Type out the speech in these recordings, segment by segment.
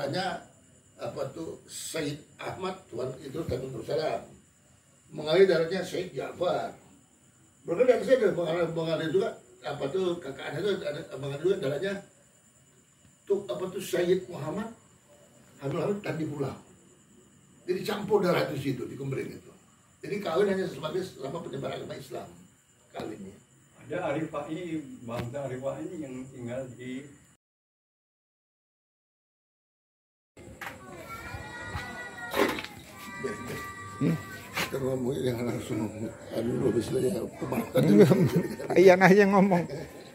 Hanya apa tuh Said Ahmad Tuan itu dan Salam mengalir darahnya Said Ja'far. Berkali dari saya mengalir juga apa tuh kakaknya itu ada mengalir juga darahnya tuh apa tuh Said Muhammad Hamil Tandi Pulau. Jadi campur darah itu situ di Kemering itu. Jadi kawin hanya sebagai selama penyebaran agama Islam kawinnya. Ada Arifai, bangsa Arifai yang tinggal di Kita ngomong yang langsung aduh bisanya pematan. Iyan aja ngomong.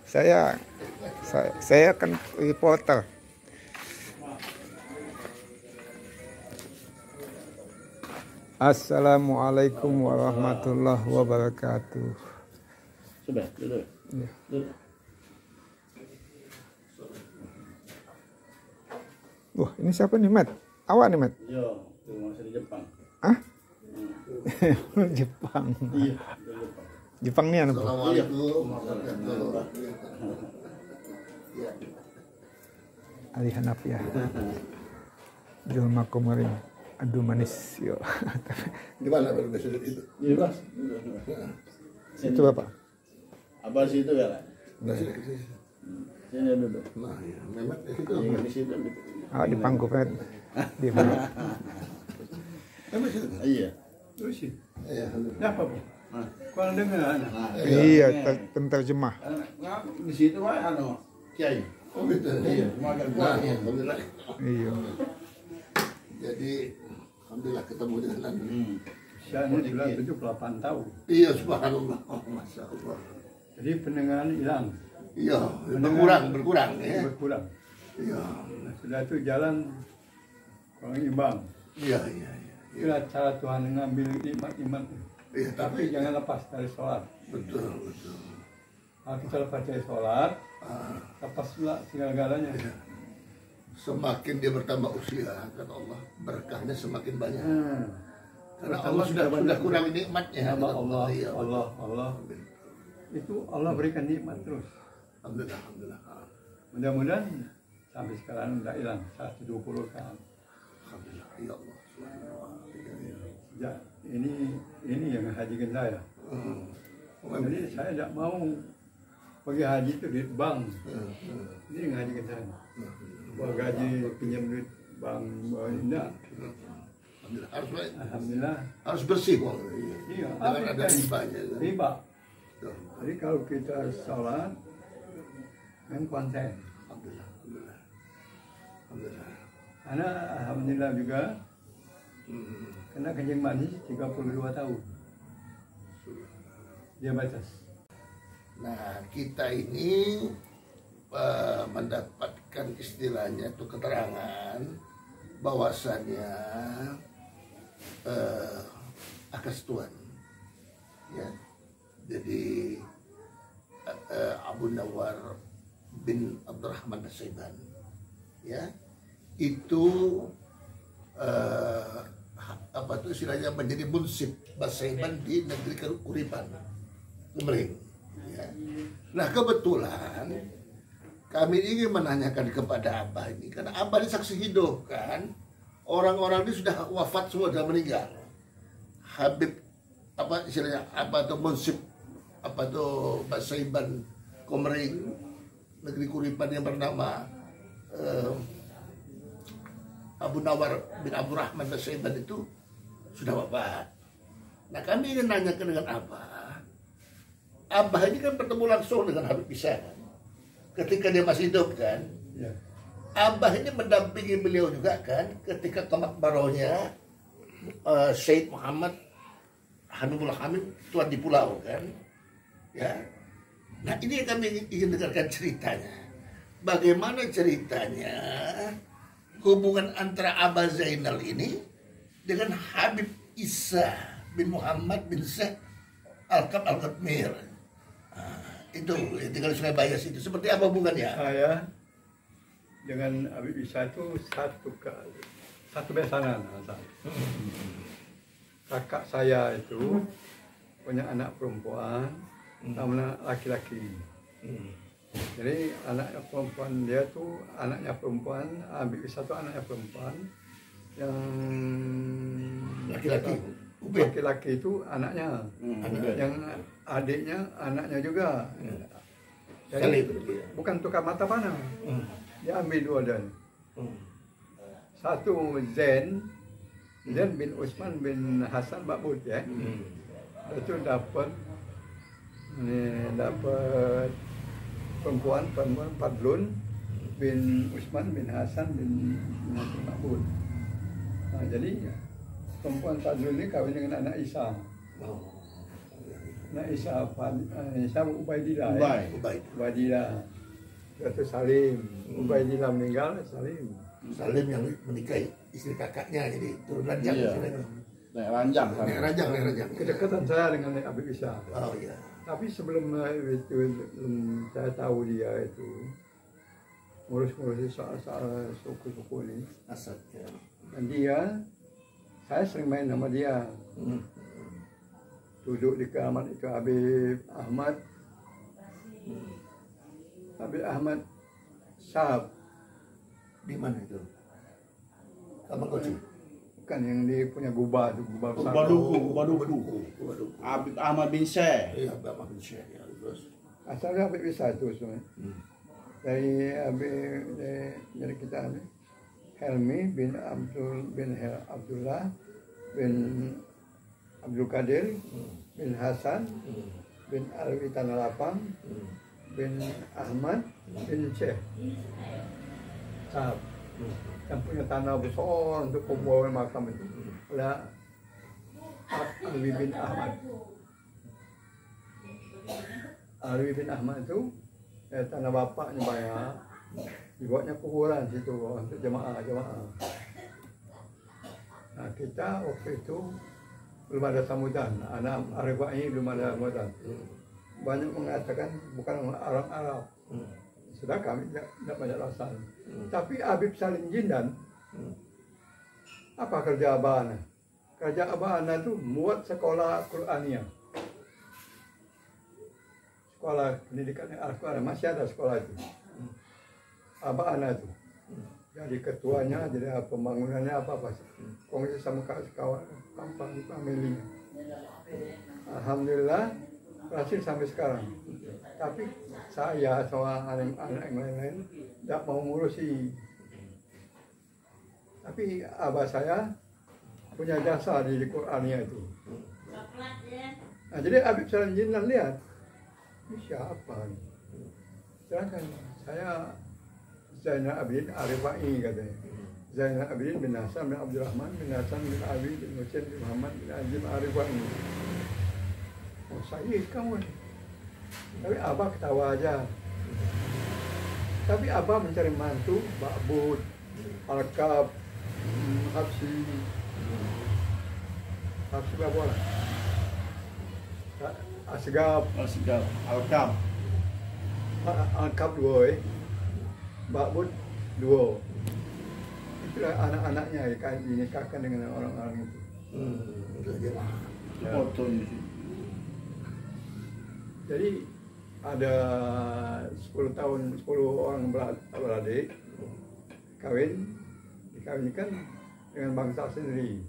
Saya kan reporter. Assalamualaikum warahmatullahi wabarakatuh. Sudah, duduk. Ya. Duduk. Wah, ini siapa nih, Mat? Awak nih, Mat? Yo, itu masih di Jepang. Hah? Jepang. Iya, di Jepang. Jepang nih apa? Assalamualaikum. Ali Hanafiah. Julma Komering. Aduh manis, yo. Gimana berbeda itu? Iya, Mas. Itu Bapak. Apa sih itu ya? Nasi. Sini duduk. Nah, ya, memang di situ. Iya, di situ. Di pangku Pet. Di mana? Memang situ. Iya. Terus Iya, apa Bu? Kalau dengar Iya, penterjemah. Di situ wae anu Kiai. Oh gitu. Iya, cuma agak kuat. Nah, alhamdulillah. Iya. Jadi alhamdulillah ketemu dengan Anda. usianya sudah 78 tahun. Iya, subhanallah. Oh, masya Allah. Jadi pendengaran hilang, Iya, berkurang ya. berkurang. Iya, Nah, sudah itu jalan kurang imbang. iya, iya. Itulah cara Tuhan mengambil nikmat-nikmat. Iya, Tapi jangan lepas dari sholat. betul, betul. Kalau kita lepas dari sholat, lepas pula segala-galanya. Semakin dia bertambah usia, kata Allah, berkahnya semakin banyak. Karena Bertambah Allah sudah banyak. kurang nikmatnya. Nama kata Allah, Iya, Allah. Itu Allah berikan nikmat terus. Alhamdulillah, alhamdulillah. Mudah-mudahan sampai sekarang tidak hilang 120 kan. Alhamdulillah, ya Allah. Subhanallah. Iya, iya. Ya, ini yang hajikan saya. Jadi saya tidak mau pergi haji itu di bank. Ini yang hajikan saya. Bawa gaji pinjam duit bank, bawa tidak. Alhamdulillah. Alhamdulillah. Harus bersih, Bang. Iya. Jangan ada ribanya. Kan? Riba. Tuh. Jadi kalau kita sholat, kan konsen. Alhamdulillah, alhamdulillah. Alhamdulillah. Karena alhamdulillah juga kena kencing manis 32 tahun. Diabetes. Nah, kita ini mendapatkan istilahnya itu keterangan bahwasannya akas Tuhan, ya. Jadi Abu Nawar bin Abdurrahman As-Saiban, ya, itu apa tuh istilahnya menjadi munsib Basaiban di negeri Kuripan, Kemering. Ya. Nah kebetulan kami ingin menanyakan kepada Abah ini, karena Abah ini saksi hidup kan, orang-orang ini sudah wafat semua, sudah meninggal. Habib apa istilahnya apa tuh munsib apa tuh Basaiban Kemering negeri Kuripan yang bernama Abu Nawar bin Abdurrahman Basaiban itu sudah wafat. Nah kami ingin nanyakan dengan Abah ini kan bertemu langsung dengan Habib Isa kan, ketika dia masih hidup kan. Ya. Abah ini mendampingi beliau juga kan ketika ke makbarohnya Said Muhammad Hamid Tuan di Pulau kan, ya. Nah ini yang kami ingin dengarkan ceritanya. Bagaimana ceritanya hubungan antara Abah Zainal ini dengan Habib Isa bin Muhammad bin Syekh Al-Kab Al-Qatmir. Itu tinggal di Sungai Bayas itu. Seperti apa hubungannya? Saya dengan Habib Isa itu satu besanan. Kakak saya itu punya anak perempuan, sama anak laki-laki. Jadi anaknya perempuan dia tuh anaknya perempuan, Habib Isa tuh anaknya perempuan, yang Laki-laki. Ubed. laki-laki itu anaknya, yang adiknya anaknya juga. Sekali Jadi itu dia. bukan tukar mata panah, dia ambil dua dan satu Zain bin Usman bin Hasan Bakbud ya. Itu dapat perempuan Fadlun bin Usman bin Hasan bin Hasan Bakbud. Nah, jadi perempuan Fadlun ini kawin dengan anak Isa. Anak Isa Ubaidillah. Ya. Ubaidillah. Itu Salim. Ubaidillah meninggal, Salim. Salim yang menikahi istri kakaknya, jadi turun ranjang. Iya. Naik ranjang kan. Naik ranjang. Kedekatan saya dengan Habib Isa. Oh iya. Tapi sebelum itu saya tahu dia itu ngurus-ngurus soal suku-suku ini. Asad ya. Dan dia, saya sering main sama dia. Duduk di kamar itu Habib Ahmad Syahab. Di mana itu? Kamar Koci. Bukan yang dia punya gubah itu, gubah besar. Baduku. Habib Ahmad bin Syekh. Iya, Bapak bin Syekh ya. Terus. Asalnya Habib Isa itu sebenarnya. Dari kita ini Helmi bin Abdullah bin Abdul Qadir bin Hasan bin Alwi Tanah bin Ahmad bin Syekh Sahab yang punya tanah besar untuk pembuangan makam itu adalah Alwi bin Ahmad. Alwi bin Ahmad itu tanah bapaknya banyak, dibuatnya kuburan situ untuk jemaah. Nah, kita waktu itu belum ada sambutan, anak Arifai belum ada sambutan. Banyak mengatakan bukan orang Arab. Sudah kami tidak banyak alasan. Tapi Habib Salim Jindan, apa kerja Abah Ana? Kerja Abah Ana itu buat sekolah Qur'aniyah. Sekolah pendidikan Al-Quran, masih ada sekolah itu. Abah Ana itu. Jadi ketuanya, jadi pembangunannya apa-apa. Kongsi sama kawan familinya. Alhamdulillah berhasil sampai sekarang. Tapi saya sama anak-anak yang lain-lain tidak mau ngurusi. Tapi abah saya punya jasa di Qur'annya itu. Nah, jadi Habib Salim Jindan lihat, ini siapa? Silakan, saya Zainal Abidin Arifai katanya. Zainal Abidin bin Hasan bin Abdurrahman bin Hasan bin Ali bin Hussein bin Muhammad bin Azim Arifai. Oh, saya kamu. Tapi abah ketawa aja. Tapi abah mencari mantu, Bakbud, Alkab, Habsi berapa orang? Asgab, Alkab 2, Bakbud 2. Itulah anak-anaknya yang dinikahkan dengan orang-orang itu. Fotonya sih. Jadi ada 10 orang beradik dikawinkan dengan bangsa sendiri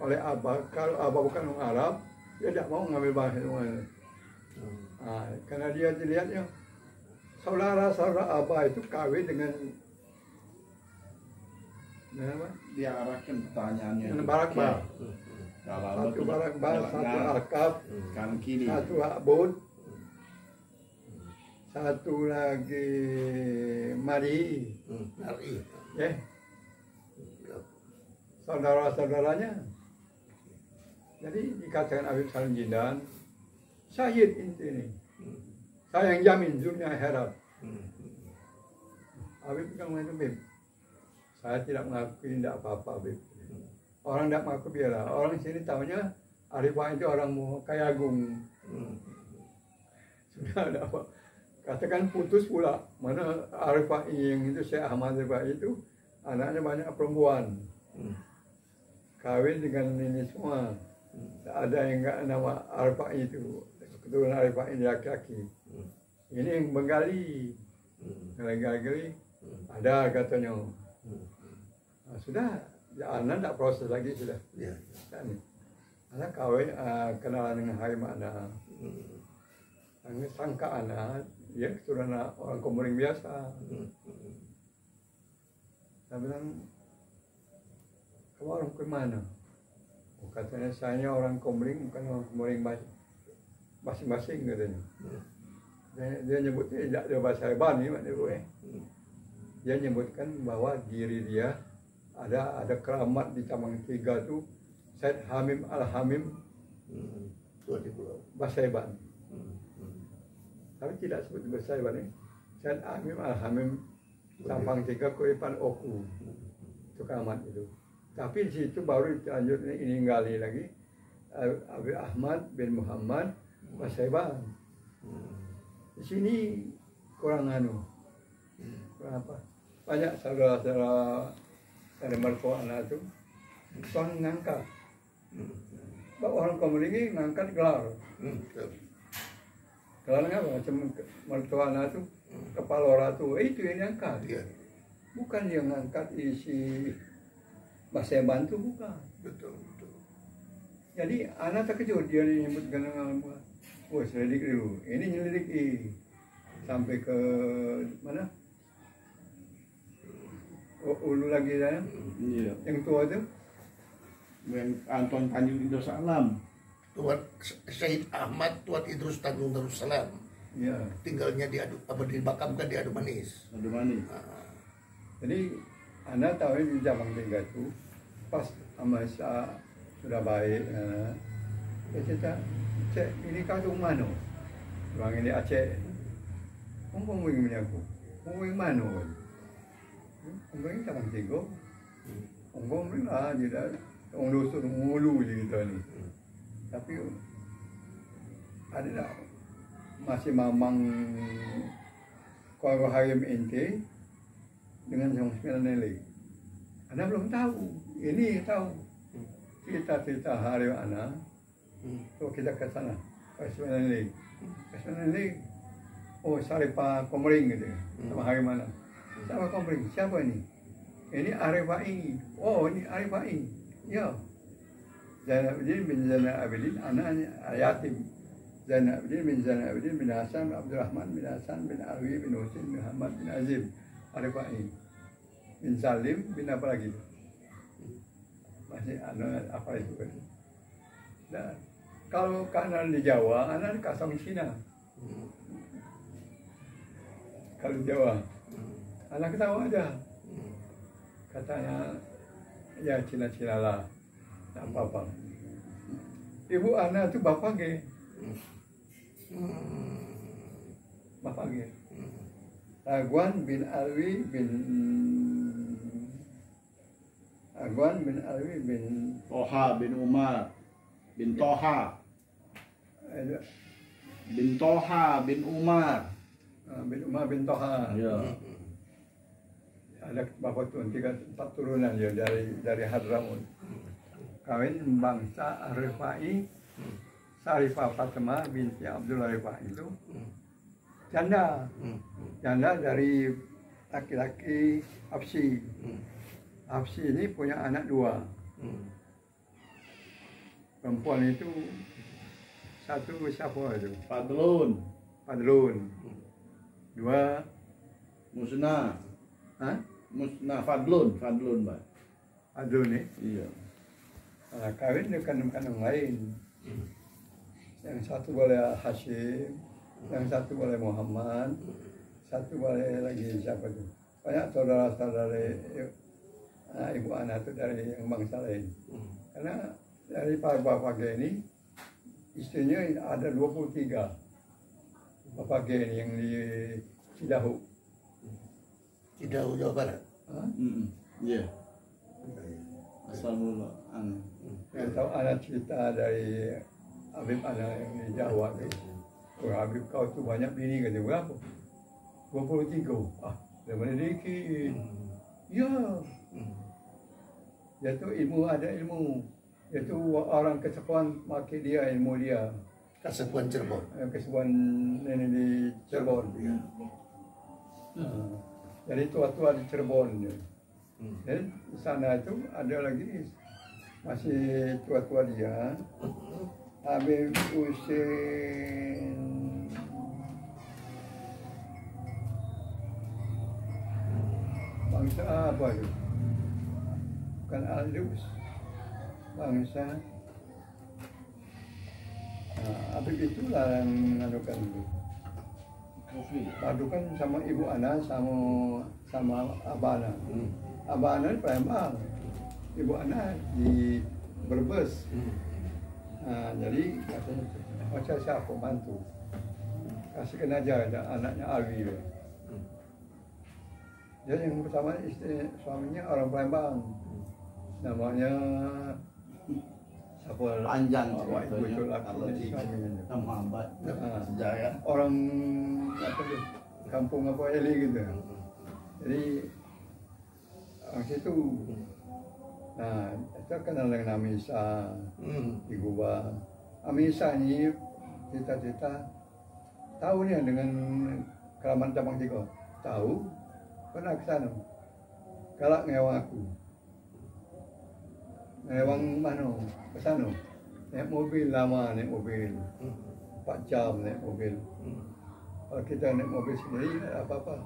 oleh abah. Kalau abah bukan orang Arab, dia tidak mau ngambil bangsa orang. Nah, karena dia dilihatnya saudara-saudara abah itu kawin dengan apa? Dia arahkan pertanyaannya. Dengan barakbah. Satu barakbah, satu alkab, kan kiri. satu abud, satu lagi mari, ya, saudara-saudaranya. Jadi dikatakan Habib Salim Jindan, Syahid ini, saya yang jamin dunia akhirat. Habib kan Habib, saya tidak mengakui tidak apa-apa Habib. Orang tidak mengaku biarlah. Orang sini tahunya Arifah itu orang kaya agung. Sudah ada apa? Katakan putus pula. Mana Arifah yang itu Syekh Ahmad Arifah itu anaknya banyak perempuan. Kawin dengan ini semua. Tak ada yang enggak nama Arifah itu. Keturunan Arifah ini laki-laki. Ini yang menggali, gali ada katanya. Nah, sudah, anak tak proses lagi sudah. Ya. Kan, anak kawin kenalan dengan Haim anak. Sangka anak, dia keturunan orang Komering biasa. Saya bilang, kamu orang ke mana? Oh, katanya saya orang Komering, bukan orang Komering masing-masing katanya. Dia nyebutnya tidak ada bahasa Hebani, dia nyebutkan bahwa diri dia ada keramat di Taman Tiga tu Said Hamim Al-Hamim Tuan di pulau. bahasa Hebani. Tapi tidak sebut bahasa Hebani. Said Hamim Al-Hamim Tampang Tiga Kuripan Oku. Itu keramat itu. Tapi di situ baru lanjut ini gali lagi Abi Ahmad bin Muhammad bahasa Hebani. Di sini kurang kurang apa? Banyak saudara-saudara dari mertua anak itu soal ngangkat. Orang Komering ngangkat gelar. Gelarnya apa? Macam mertua anak itu kepala ratu. Itu yang ngangkat. Iya. Bukan yang ngangkat isi bahasa bantu, bukan. Betul. Jadi anak terkejut dia nyebut dengan oh, selidik dulu. Ini nyelidiki sampai ke mana? Ulu lagi sana. Iya. Yang tua tu. Yang Anton Tanjung Idrus Salam. Tuan Syed Ahmad Tuan Idrus Tanjung Darussalam. Ya. Tinggalnya dimakamkan di Adu Manis. Aduh manis. Jadi anak tahu di Jamang Tiga tu pas sama sudah baik. Dia cerita, cek ini kau mana? Orang ini Aceh. Ngomong begini aku. Ngomong mana? Ngomong Jamang Tiga. Ngomong lah dia orang dosa mulu je kita ni. Tapi ada tak masih mamang kau Harim ente dengan yang 9 nilai. Anda belum tahu. Ini tahu. Kita cerita Harim anak. So kita ke sana. Ke 9 nilai. Ke 9 nilai. Oh, Saripah Komering gitu. Sama Harim anak. Sama Komering. Siapa ini? Ini Arifai. Oh, ini Arifai. Ya. Zainal Abidin bin Zainal Abidin anaknya yatim. Zainal Abidin bin Zainal Abidin bin Hasan bin Abdurrahman bin Hasan bin Alwi bin Husin bin Muhammad bin Azim Arifai bin Salim bin apa lagi? Masih anak apa itu kan? Nah, kalau kanan di Jawa, anak kasang Cina. Kalau di Jawa, anak ketawa aja. Katanya ya Cina-Cina lah, tak apa-apa. Ibu anak tu bapak ke, bapak ke. Agwan bin Alwi bin Toha bin Umar bin Toha bin Umar bin Toha. ya. Ada bapak tuan 3-4 turunan dia dari Hadramaut. Kawin bangsa Arifai, Sarifah Fatimah binti Abdul Arifai itu janda dari laki-laki Hafsi. Hafsi ini punya anak 2. Perempuan itu satu siapa itu? Fadlun, 2 Musnah, Hah? Musnah Fadlun, Mbak. Adun ni. Iya. Kawin dengan kandung lain. Yang satu boleh Hashim, yang satu boleh Muhammad, satu boleh lagi siapa tu? Banyak saudara-saudara ibu anak tu dari yang bangsa lain. Karena dari bapak ini istrinya ada 23. Bapak ini yang di Cidahu. Cidahu Jawa Barat. Iya. Assalamualaikum. Yang tahu anak cerita dari Habib anak yang di Jawa tu. Oh, Habib kau tu banyak bini kata berapa? 23. Dah mana dikit. Ya. Dia tu ilmu ada ilmu. Dia tu orang kesepuan makin dia ilmu dia. Kasepuan Cirebon. Kesebuan ini di Cirebon. Ya. Jadi tua-tua di Cirebon. Dan di sana itu ada lagi masih tua-tua dia. Habib Husin bangsa apa itu? Bukan Aldus, bangsa. Habib itulah yang ngadukan itu. Padukan sama Ibu Ana sama Abana. Abana di Palembang, Ibu Ana di Brebes. Nah, jadi katanya macam siapa bantu kasihkan aja ada anaknya Alwi. Jadi yang pertama istri suaminya orang Palembang, namanya siapa? Panjang Betul kalau di suaminya. Muhammad Sejaya. Orang apa tuh, kampung apa Eli gitu. Jadi orang situ. Nah, itu kenal dengan Amisa di Guba. Amisa ini cita-cita tahu nih dengan Keramat Cabang Tiga. Tahu, pernah ke sana. Kalau ngewang aku. Ngewang mana? Ke sana. Naik mobil lama, naik mobil. 4 jam naik mobil. Kalau kita naik mobil sendiri, tak ada apa-apa.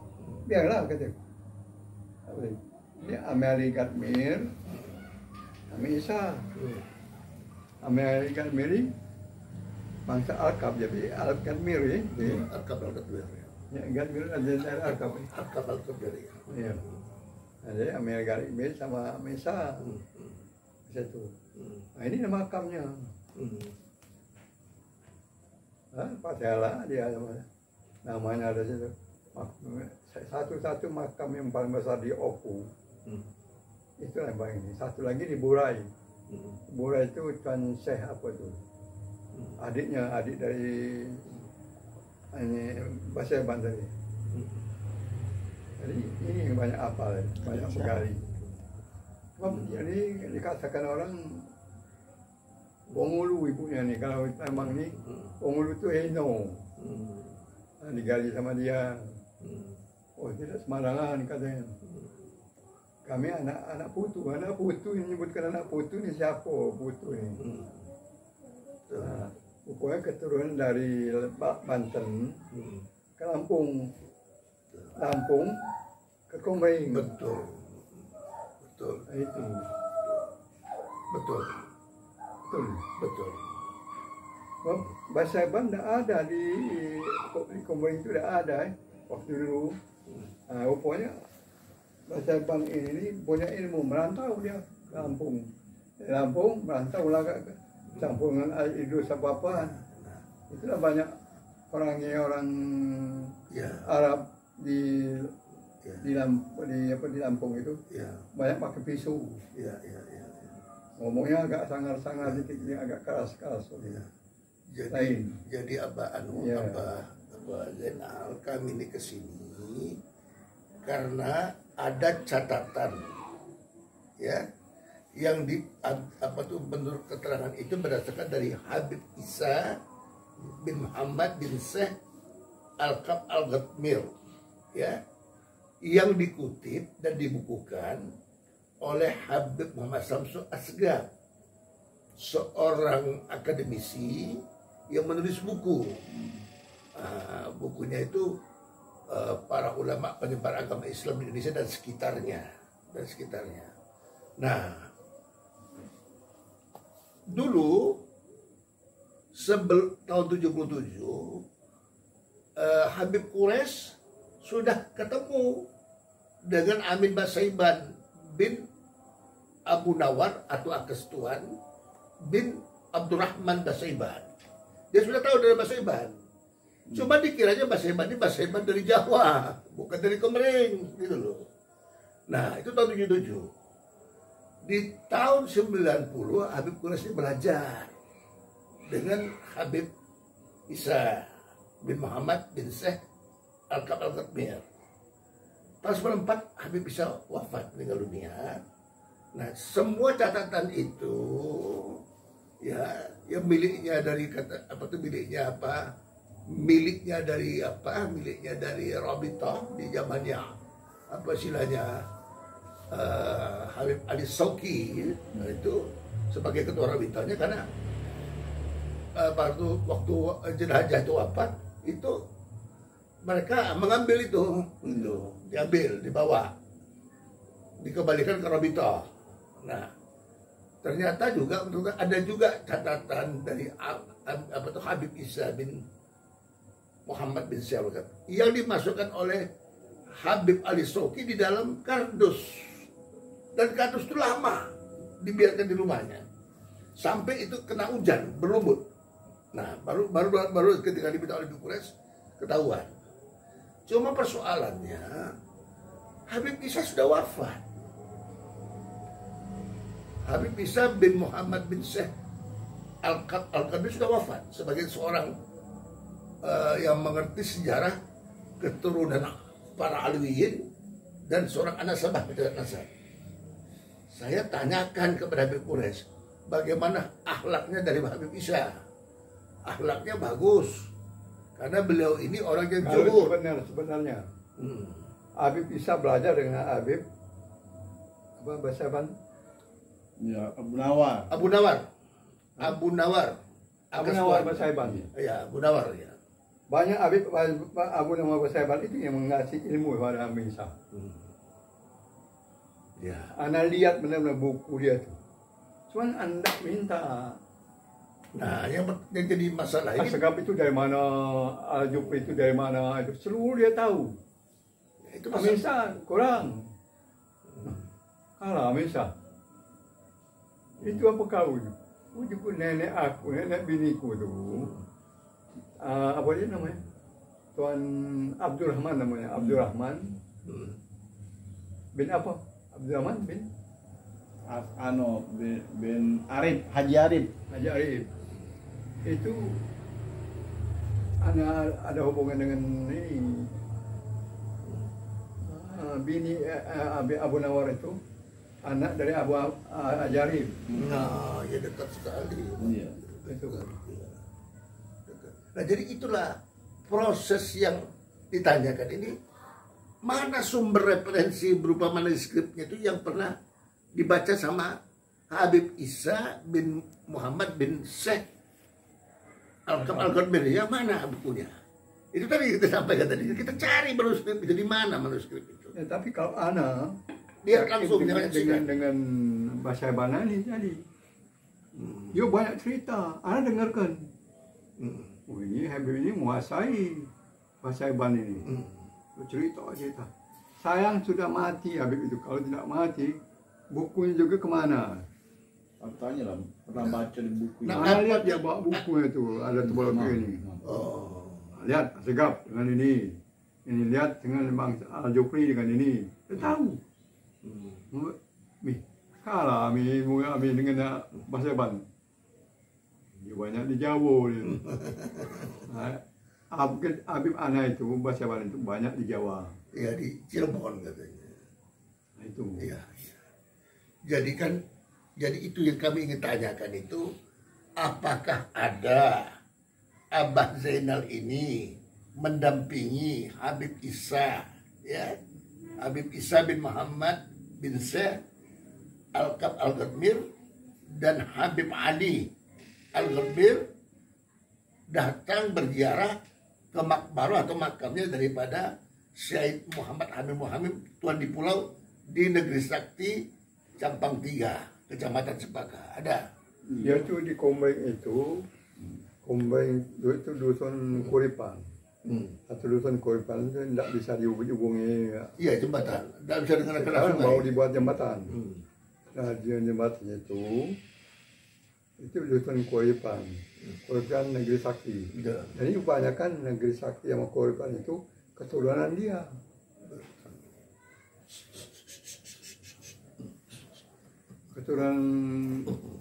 Biarlah, kata. Tak boleh. Ini Amerikat Mir. Amisa, American Miri, bangsa Alkab jadi Alkab Miri, Al-Kabal Kedua. ya Gadmir ada Alkab, Al-Kabal Kedua. ya. Jadi American Miri sama Amisa, satu. Nah ini nama makamnya, Pak Tela dia namanya ada situ. Satu-satu makam yang paling besar di Oku. Itu Lembang ini. Satu lagi di Burai. Burai itu Tuan Syekh apa tu? Adik dari ini Baseban tadi. Jadi ini banyak apa? Banyak sekali. Jadi dikatakan orang Bongulu ibunya nih. Kalau Lembang ni Bongulu tu Heno. Digali sama dia. Oh tidak sembarangan katanya. Kami anak putu yang menyebutkan anak putu ni siapa putu ni? Nah, pokoknya keturunan dari Banten ke Lampung ke Komering. Betul. Nah, itu Betul. Bahasa Ban tidak ada di Komering itu tidak ada waktu dulu. Nah, pokoknya Bahasa Ban ini punya ilmu, merantau dia ke Lampung. Dari Lampung merantau lah ke campur dengan Idrus apa-apa. Itulah banyak orang Ya. Arab di Lampung itu. Ya. Banyak pakai pisau. Ya. Ngomongnya agak sangar-sangar dikit, dia agak keras-keras. Ya. Lain. Jadi Abah Ya. Abah Zainal kami ini kesini karena ada catatan ya yang menurut keterangan itu berdasarkan dari Habib Isa bin Muhammad bin Syekh Alkab Al-Ghatmir ya yang dikutip dan dibukukan oleh Habib Muhammad Samsul Asgaf, seorang akademisi yang menulis buku. Bukunya itu para ulama penyebar agama Islam di Indonesia dan sekitarnya. Nah, dulu tahun 77 Habib Quraisy sudah ketemu dengan Amin Basaiban bin Abu Nawar atau Akestuan bin Abdurrahman Basaiban. Dia sudah tahu dari Basaiban. Cuma dikiranya Basaiban ini Basaiban dari Jawa, bukan dari Komering, gitu loh. Nah, itu tahun 77. Di tahun 90 Habib Quraisy belajar dengan Habib Isa bin Muhammad bin Syekh Alkab Al-Ghatmir. Tahun 94 Habib Isa wafat, meninggal dunia. Nah, semua catatan itu ya yang miliknya dari kata apa tuh miliknya apa? Miliknya dari Rabitah di zamannya apa istilahnya Habib Ali Shauki itu sebagai ketua Rabitahnya karena waktu jenazah itu wafat itu mereka mengambil itu diambil dibawa dikembalikan ke Rabitah. Nah ternyata juga ada juga catatan dari apa tuh Habib Isa bin Muhammad bin Syawkat yang dimasukkan oleh Habib Ali Shauki di dalam kardus, dan kardus itu lama dibiarkan di rumahnya sampai itu kena hujan berlumut. Nah baru ketika diminta oleh Quraisy ketahuan. Cuma persoalannya Habib Isa sudah wafat. Habib Isa bin Muhammad bin Syekh Al-Qadri sudah wafat sebagai seorang yang mengerti sejarah keturunan para Alwiyin dan seorang anak sabah nasab. Saya tanyakan kepada Habib Quraisy bagaimana akhlaknya dari Habib Isa. Akhlaknya bagus karena beliau ini orang yang jujur. Sebenarnya Habib Isa belajar dengan Habib apa bahasa Ban? Ya, Abu Nawar. Abu Nawar Basaiban. Ya, Abu Nawar ya. Banyak Abu Nawar Basaiban itu yang mengasih ilmu kepada Habib Isa. Ya. Anda lihat benar-benar buku dia tuh. Cuman Anda minta. Nah, yang jadi masalah ini Asgab itu dari mana, Al-Jufri itu dari mana, itu seluruh dia tahu. itu Habib masalah. Isa kurang. Kalah Habib Isa. Itu apa kau itu? Ujung nenek aku, nenek biniku tuh. Apa dia namanya? Tuan Abdurrahman namanya, Abdurrahman bin apa? Abdurrahman bin bin Arif, Haji Arif. Haji Arif. Itu ada hubungan dengan ini bini Abu Nawar itu anak dari Abu Haji Arif. Nah, ya dekat sekali. Iya. Itu. Nah, jadi itulah proses yang ditanyakan ini. Mana sumber referensi berupa manuskripnya itu yang pernah dibaca sama Habib Isa bin Muhammad bin Syekh Al-Qadri, yang mana bukunya? Itu tadi kita sampaikan tadi. Kita cari manuskrip itu di mana manuskrip itu. Ya, tapi kalau Ana Dia langsung dengan bahasa Banani tadi. Dia banyak cerita, Ana dengarkan. Oh, ini Habib ini menguasai bahasa Ban ini. Cerita. Sayang sudah mati Habib itu. Kalau tidak mati, bukunya juga kemana? Aku tanya lah, pernah baca di buku. Nah, Ana lihat dia bawa bukunya itu, ada tebal ini. Oh. Lihat Asgab dengan ini. Ini lihat dengan Bang Al-Jufri dengan ini. Dia tahu. Kalah dengan bahasa Ban. Dia banyak di Jawa dia. Habib Ana itu bahasa Ban itu banyak di Jawa. Ya di Cirebon katanya. Nah, itu. Iya. Jadi itu yang kami ingin tanyakan itu, apakah ada Abah Zainal ini mendampingi Habib Isa, ya, Habib Isa bin Muhammad bin Syekh Al-Qadri dan Habib Ali Al-Qadri datang berziarah ke makbarah atau makamnya daripada Syekh Muhammad Hamim Tuan di Pulau di Negeri Sakti Campang 3, Kecamatan Sepaka. Ada. Dia tuh di Kombeng itu dusun Kuripan. Satu dusun Kuripan itu tidak bisa dihubungi. Iya, jembatan. Tidak bisa dengan Sekarang mau dibuat jembatan. Nah, jembatan itu dusun Kuripan. Kuripan Negeri Sakti. Ya. Jadi kebanyakan Negeri Sakti sama Kuripan itu keturunan dia. Keturunan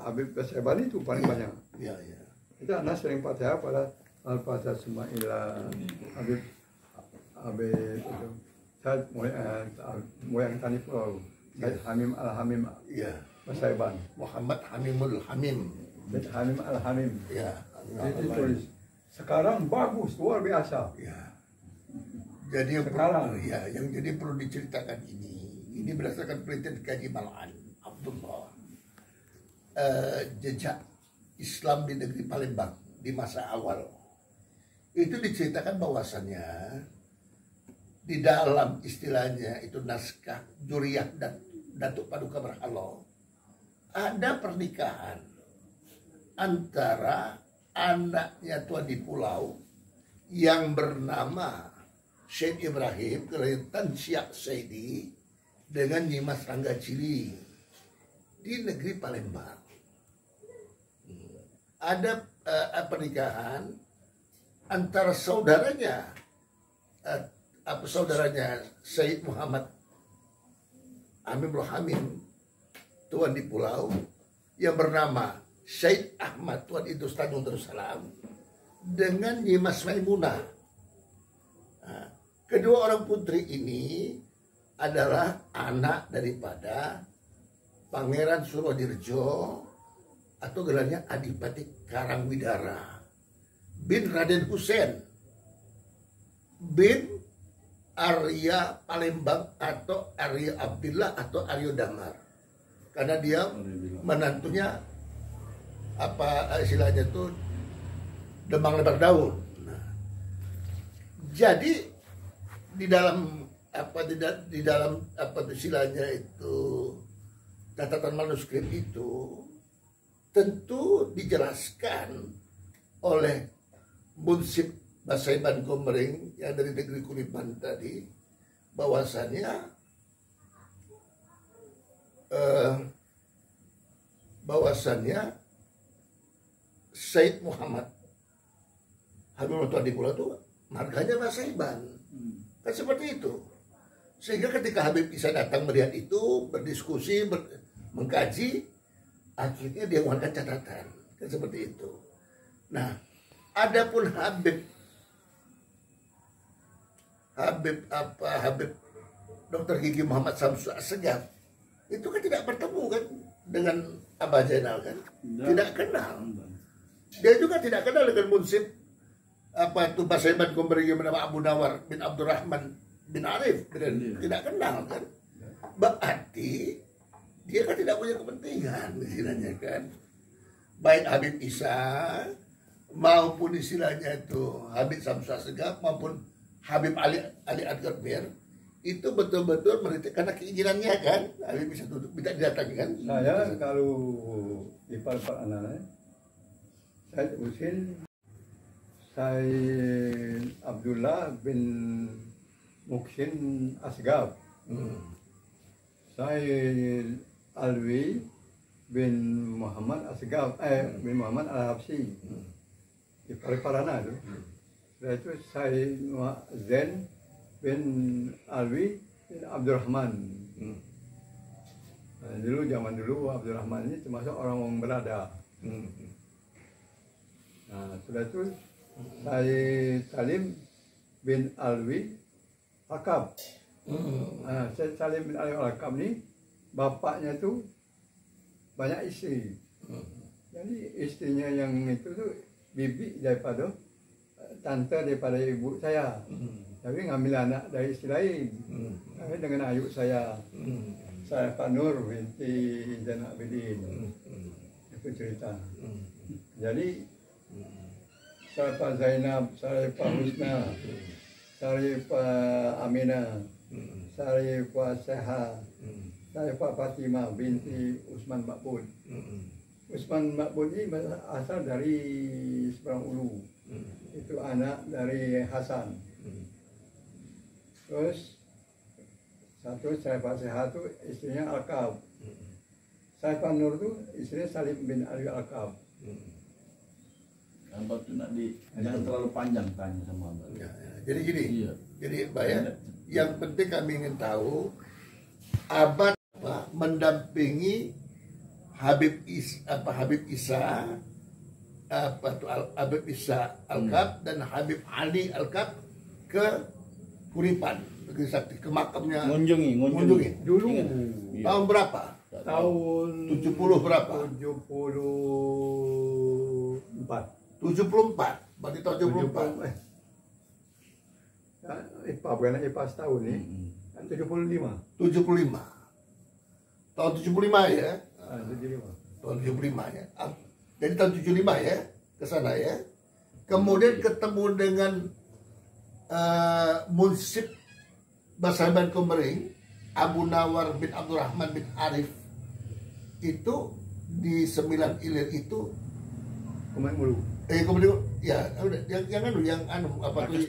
Habib Basaiban itu paling banyak. Iya, iya. Itu anak sering Fatihah pada Al-Fatihah Sumaila, Habib itu. Saya moyang Tani Pulau, Said Hamim Al-Hamim Iya. Basaiban. Muhammad Hamimul Hamim. Syed Hamim Al-Hamim. Ya. Itu tulis. Sekarang bagus, luar biasa. Ya. Jadi yang Sekarang. perlu, ya, yang jadi perlu diceritakan ini berdasarkan penelitian Kaji Mal'an Abdullah, jejak Islam di negeri Palembang di masa awal. Itu diceritakan bahwasannya di dalam istilahnya itu naskah Juriyah dan Datuk Paduka Berhalo ada pernikahan antara anaknya tuan di pulau yang bernama Syed Ibrahim Tan Siak Saidi dengan Nyimas Rangga Cili di negeri Palembang. Ada pernikahan antara saudaranya Syed Muhammad Aminul Hamim tuan di pulau yang bernama Syed Ahmad tuan Idrus Tanjung Darussalam dengan Nyimas Maimunah. Nah, kedua orang putri ini adalah anak daripada Pangeran Surodirjo atau gelarnya Adipati Karangwidara bin Raden Hussein bin Arya Palembang atau Arya Abdillah atau Aryo Damar, karena dia menantunya apa istilahnya itu Demang Lebar Daun. Nah, jadi di dalam istilahnya itu catatan manuskrip itu tentu dijelaskan oleh Munsib Basaiban Komering yang dari negeri Kuripan tadi bahwasannya Syed Muhammad Habibur Tuan di Pulau itu marganya Basaiban. Kan seperti itu. Sehingga ketika Habib Isa datang melihat itu, berdiskusi, mengkaji, akhirnya dia mengeluarkan catatan. Kan seperti itu. Nah, adapun Habib Dr. Gigi Muhammad Samsu Assegaf itu kan tidak bertemu kan dengan Abah Zainal kan, tidak kenal. Dia juga tidak kenal dengan Munsib Basaiban Komering yang bernama Abu Nawar bin Abdurrahman bin Arif, tidak kenal kan. Berarti dia kan tidak punya kepentingan istilahnya kan. Baik Habib Isa maupun istilahnya itu Habib Samsu Assegaf maupun Habib Ali Adgar Mir itu betul-betul meneliti karena keinginannya kan. Habib bisa duduk, bisa didatangi kan. Saya kalau ipar-ipar anak-anak, saya usil Syed Abdullah bin Muksin Asgaf, Syed Alwi bin Muhammad Asgaf, bin Muhammad Al-Habsi, ipar-ipar anak itu. Setelah itu Syed Zain bin Alwi bin Abdurrahman. Nah, zaman dulu Abdurrahman ini termasuk orang berada. Nah, setelah itu Syed Salim bin Alwi Al-Kab. Nah, Syed Salim bin Alwi Al-Kab ini bapaknya tuh banyak istri. Jadi istrinya yang itu tuh bibi daripada tante daripada ibu saya. Tapi ngambil anak dari istri lain. Tapi dengan ayu saya. Saya Pak Nur binti Zainal Abidin. Itu cerita. Jadi saya Pak Zainab, saya Pak Husna, saya Pak Aminah, saya Pak Seha, saya Pak Fatimah binti Usman Makbud. Usman Makbud ini asal dari Seberang Ulu. Itu anak dari Hasan. Terus satu saya Pak Seha itu istrinya Al-Kab. Saya Pak Nur itu istrinya Salim bin Ali Al-Kab. Abang tuh jangan terlalu panjang tanya sama abang. Ya. Jadi gini, jadi Bayar, yang penting kami ingin tahu abad mendampingi Habib Isa Al-Kab dan Habib Ali Al-Kab ke Kuripan, ke makamnya. Ngunjungi. Dulu. Ingat. Tahun berapa? tahun 70 berapa? 74. 74. Berarti tahun 74. IPA bukan IPA setahun nih. 75. 75. Tahun 75 ya. 75. Tahun 75 ya. Jadi tahun 75 ya ke sana ya. Kemudian ketemu dengan Munsif Basaban Komering, Abu Nawar bin Abdurrahman bin Arif itu di 9 Ilir itu Kemarin mulu. kemudian ya udah yang apa tuh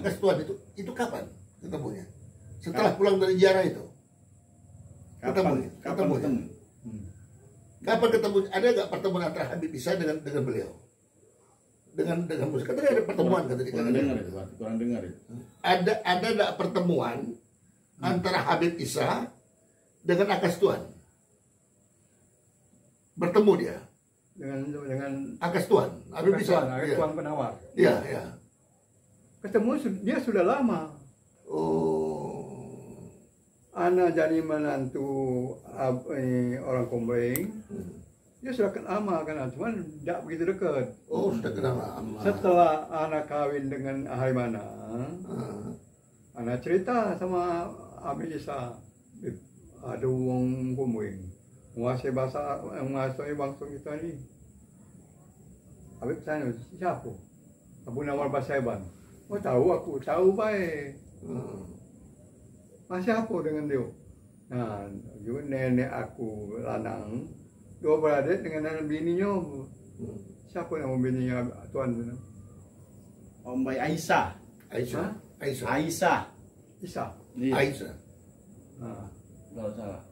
Kestuan itu kapan ketemunya? Setelah pulang dari ziarah itu. Ketemunya. Kapan ketemu? Ada nggak pertemuan antara Habib Isa dengan beliau? Dengan Musa. Katanya ada pertemuan kata dia. Kurang dengar itu. Ada nggak pertemuan antara Habib Isa dengan Akastuan? Bertemu dia dengan Akastuan, Habib Isa. Akastuan penawar. Iya, iya. Ketemu dia sudah lama. Oh. Ana jadi menantu orang Komering. Dia sudah lama kan, cuman tidak begitu dekat. Oh, sudah kenal lama. Setelah anak kawin dengan Harimana, anak cerita sama Abi Isa, ada wong Komering menguasai bangsa kita ini. Habib tanya, siapa? Abu Nawar Basaban. Oh tahu baik. Masih apa dengan dia? Nah, juga nenek aku lanang, 2 beradik dengan anak bininya. Siapa nama bininya tuan tu? Om Bay Aisyah. Aisyah. Aisyah. Isa. Aisyah. Nah. Kalau salah.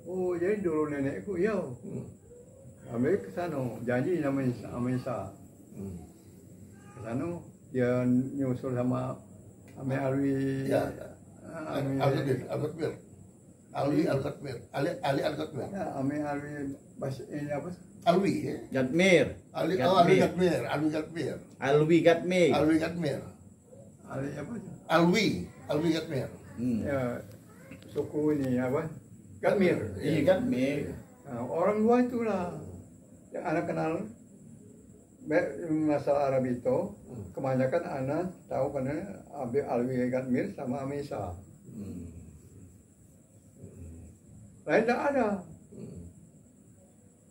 Oh, jadi dulu nenekku, ya. Kami ke sana, janji nama Isa. Ke sana, dia nyusul sama Ame Alwi. Ya. Ali Al-Qatmir. Ali Al-Qatmir. Ya, Ame Alwi ini apa? Alwi ya. Gatmir. Alwi Gatmir. Alwi Gatmir. Alwi Gatmir. Ali apa? Alwi Gatmir. Ya, suku ini apa? Gatmir. Iya Gatmir. Nah, orang luar itulah yang anak kenal masalah Arab itu. Kebanyakan anak tahu karena Alwi Gatmir sama Amisa. Lain tidak ada.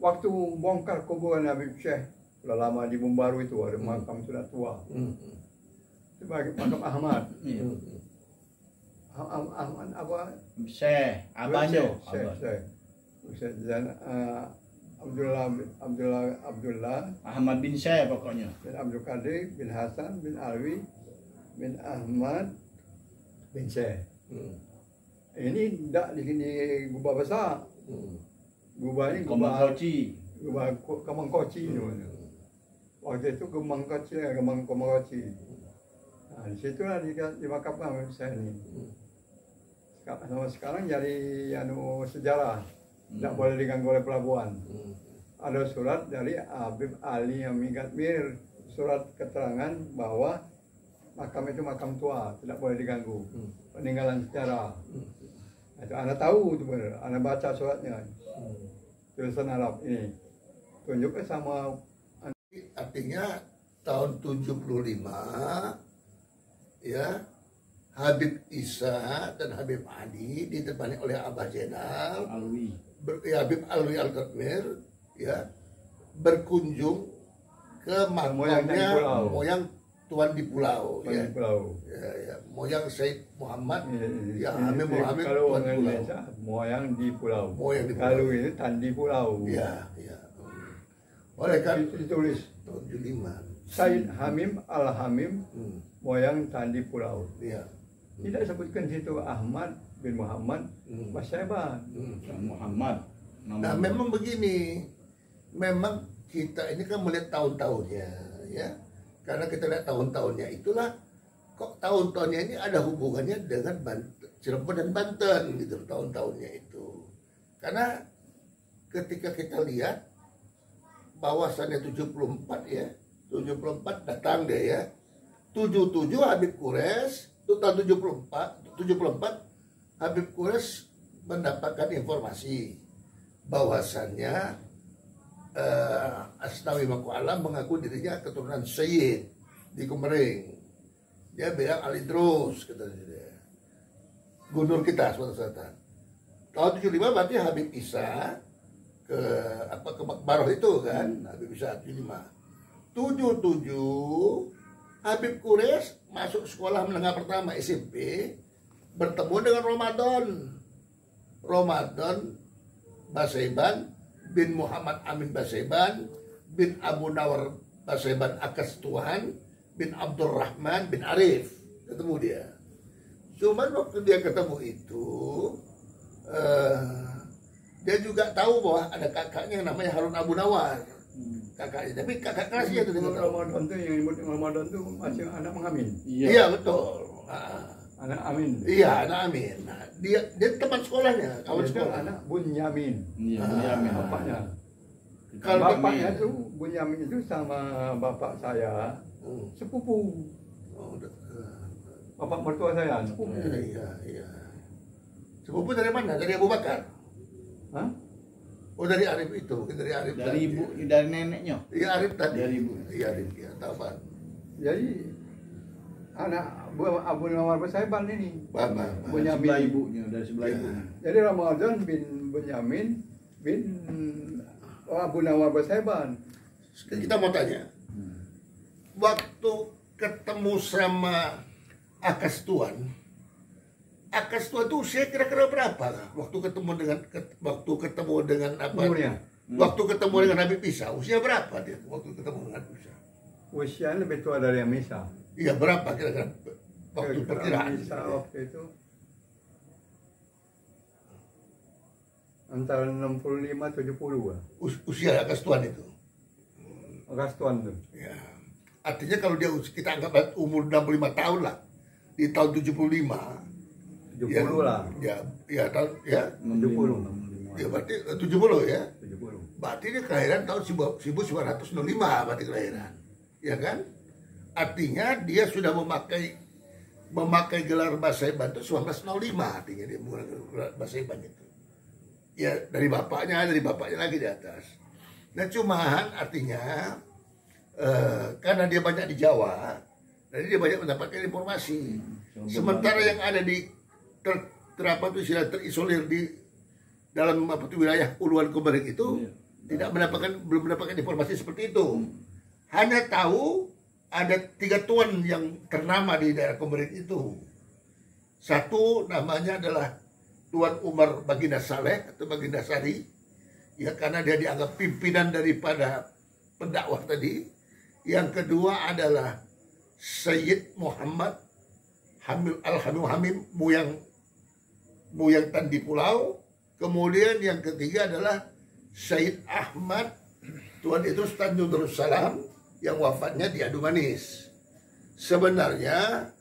Waktu bongkar kuburan Habib Syekh, sudah lama di Bumbaru itu ada makam sudah tua. Itu makam Ahmad. Ahmad apa? Syekh, abahnya. Syekh dan Abdullah Ahmad bin Syekh pokoknya. bin Abdul Qadir bin Hasan bin Alwi bin Ahmad bin Syekh. Ini tidak di sini gubah besar. Gubah ini Kemang Koci. Gubah Kemang Koci. Waktu itu Kemang Koci, Kemang Koci. Nah, di situlah dimakamkan saya ini. Sama sekarang jadi sejarah. Tidak boleh diganggu oleh pelabuhan. Ada surat dari Habib Ali Amin Gatmir, surat keterangan bahwa makam itu makam tua, tidak boleh diganggu. Peninggalan sejarah. Itu Anda tahu itu benar. Anda baca suratnya. Tulisan Arab ini. Tunjuknya sama. Artinya tahun 75 ya, Habib Isa dan Habib Ali ditemani oleh Abah Zainal Alwi. Habib Alwi Al-Qatmir ya berkunjung ke makamnya moyang Tuan di Pulau ya. Di Pulau. Ya, moyang Said Muhammad Ya, Hamid Muhammad kalau Tuan di Pulau. moyang di Pulau. Moyang di Pulau. Kalau ini Tandi Pulau. Ya. Oleh kan Itu ditulis tahun 75. Said Hamim Al-Hamim moyang Tandi Pulau. Iya. Tidak sebutkan situ Ahmad bin Muhammad Basaban. Muhammad. Nah, memang begini. Memang kita ini kan melihat tahun-tahunnya ya. Karena kita lihat tahun-tahunnya itulah kok tahun-tahunnya ini ada hubungannya dengan Cirebon dan Banten gitu tahun-tahunnya itu. Karena ketika kita lihat bahwasannya 74 ya. 74 datang deh ya. 77 Habib Quraisy, itu tahun 74 Habib Quraisy mendapatkan informasi bahwasannya Asnawi Mangku Alam mengaku dirinya keturunan Sayyid di Kumering. Dia bilang Ali Idrus, kata dia. Gubernur kita Sumatera Selatan. Tahun 75 berarti Habib Isa ke Makbaroh itu kan, Habib Isa 75. 77 Habib Quraisy masuk sekolah menengah pertama SMP, bertemu dengan Ramadan Basaiban bin Muhammad Amin Basaiban bin Abu Nawar Basaiban Akastuhan bin Abdurrahman bin Arif. Ketemu dia. Cuman waktu dia ketemu itu dia juga tahu bahwa ada kakaknya yang namanya Harun Abu Nawar. Kakaknya, tapi kakak kelasnya itu dia tahu. Ramadan itu yang nyebut Ramadan itu masih anak mengamin. Iya betul. Anak Amin. Iya, anak Amin. Nah, dia teman sekolahnya, kawan Dia sekolah. anak Bunyamin. Iya, Bunyamin. Bapaknya. Kalau Bapaknya itu Bunyamin itu sama bapak saya sepupu. Bapak mertua saya sepupu. Iya. Sepupu dari mana? Dari Abu Bakar. Hah? Oh, dari Arif itu, mungkin dari Arif. Dari ibu, dari neneknya. Iya, Arif tadi. Dari ibu. Iya, Arif. Iya, tahu Pak. Jadi anak Abu Nawar Basaiban ini. Paham. Sebelah ibunya, dari sebelah ibu. Jadi Ramadan bin Bunyamin bin Abu Nawar Basaiban. Kita mau tanya. Waktu ketemu sama Akastuan itu usia kira-kira berapa? Waktu ketemu dengan apa? Umurnya? Waktu ketemu dengan Habib Isa, usia berapa dia? Waktu ketemu dengan Habib Isa? Usianya lebih tua dari Misa. Iya, berapa kira-kira? Waktu perkiraan. Misa waktu itu antara 65-70 lah. Usia Akastuan itu. Agastuan tuh. Ya. Artinya kalau dia kita anggap umur 65 tahun lah. Di tahun 75. 70 lah. Ya tahun ya. 70. Ya berarti 70 ya. 70. Berarti dia kelahiran tahun 1905 berarti kelahiran. Ya kan? Artinya dia sudah memakai gelar Basaiban itu 1905 artinya dia menggunakan gelar Basaiban itu. Ya dari bapaknya lagi di atas. Nah cuman artinya karena dia banyak di Jawa, jadi dia banyak mendapatkan informasi. Sementara yang ada di terisolir di dalam wilayah Uluan Komering itu belum mendapatkan informasi seperti itu. Hanya tahu ada 3 tuan yang ternama di daerah Komering itu. Satu namanya adalah Tuan Umar Baginda Saleh atau Baginda Sari, ya karena dia dianggap pimpinan daripada pendakwah tadi. Yang kedua adalah Sayyid Muhammad Al-Hamim Muyang Tandi Pulau. Kemudian yang ketiga adalah Sayyid Ahmad Tuan Idrus Tanjung Darussalam yang wafatnya di Adu Manis. Sebenarnya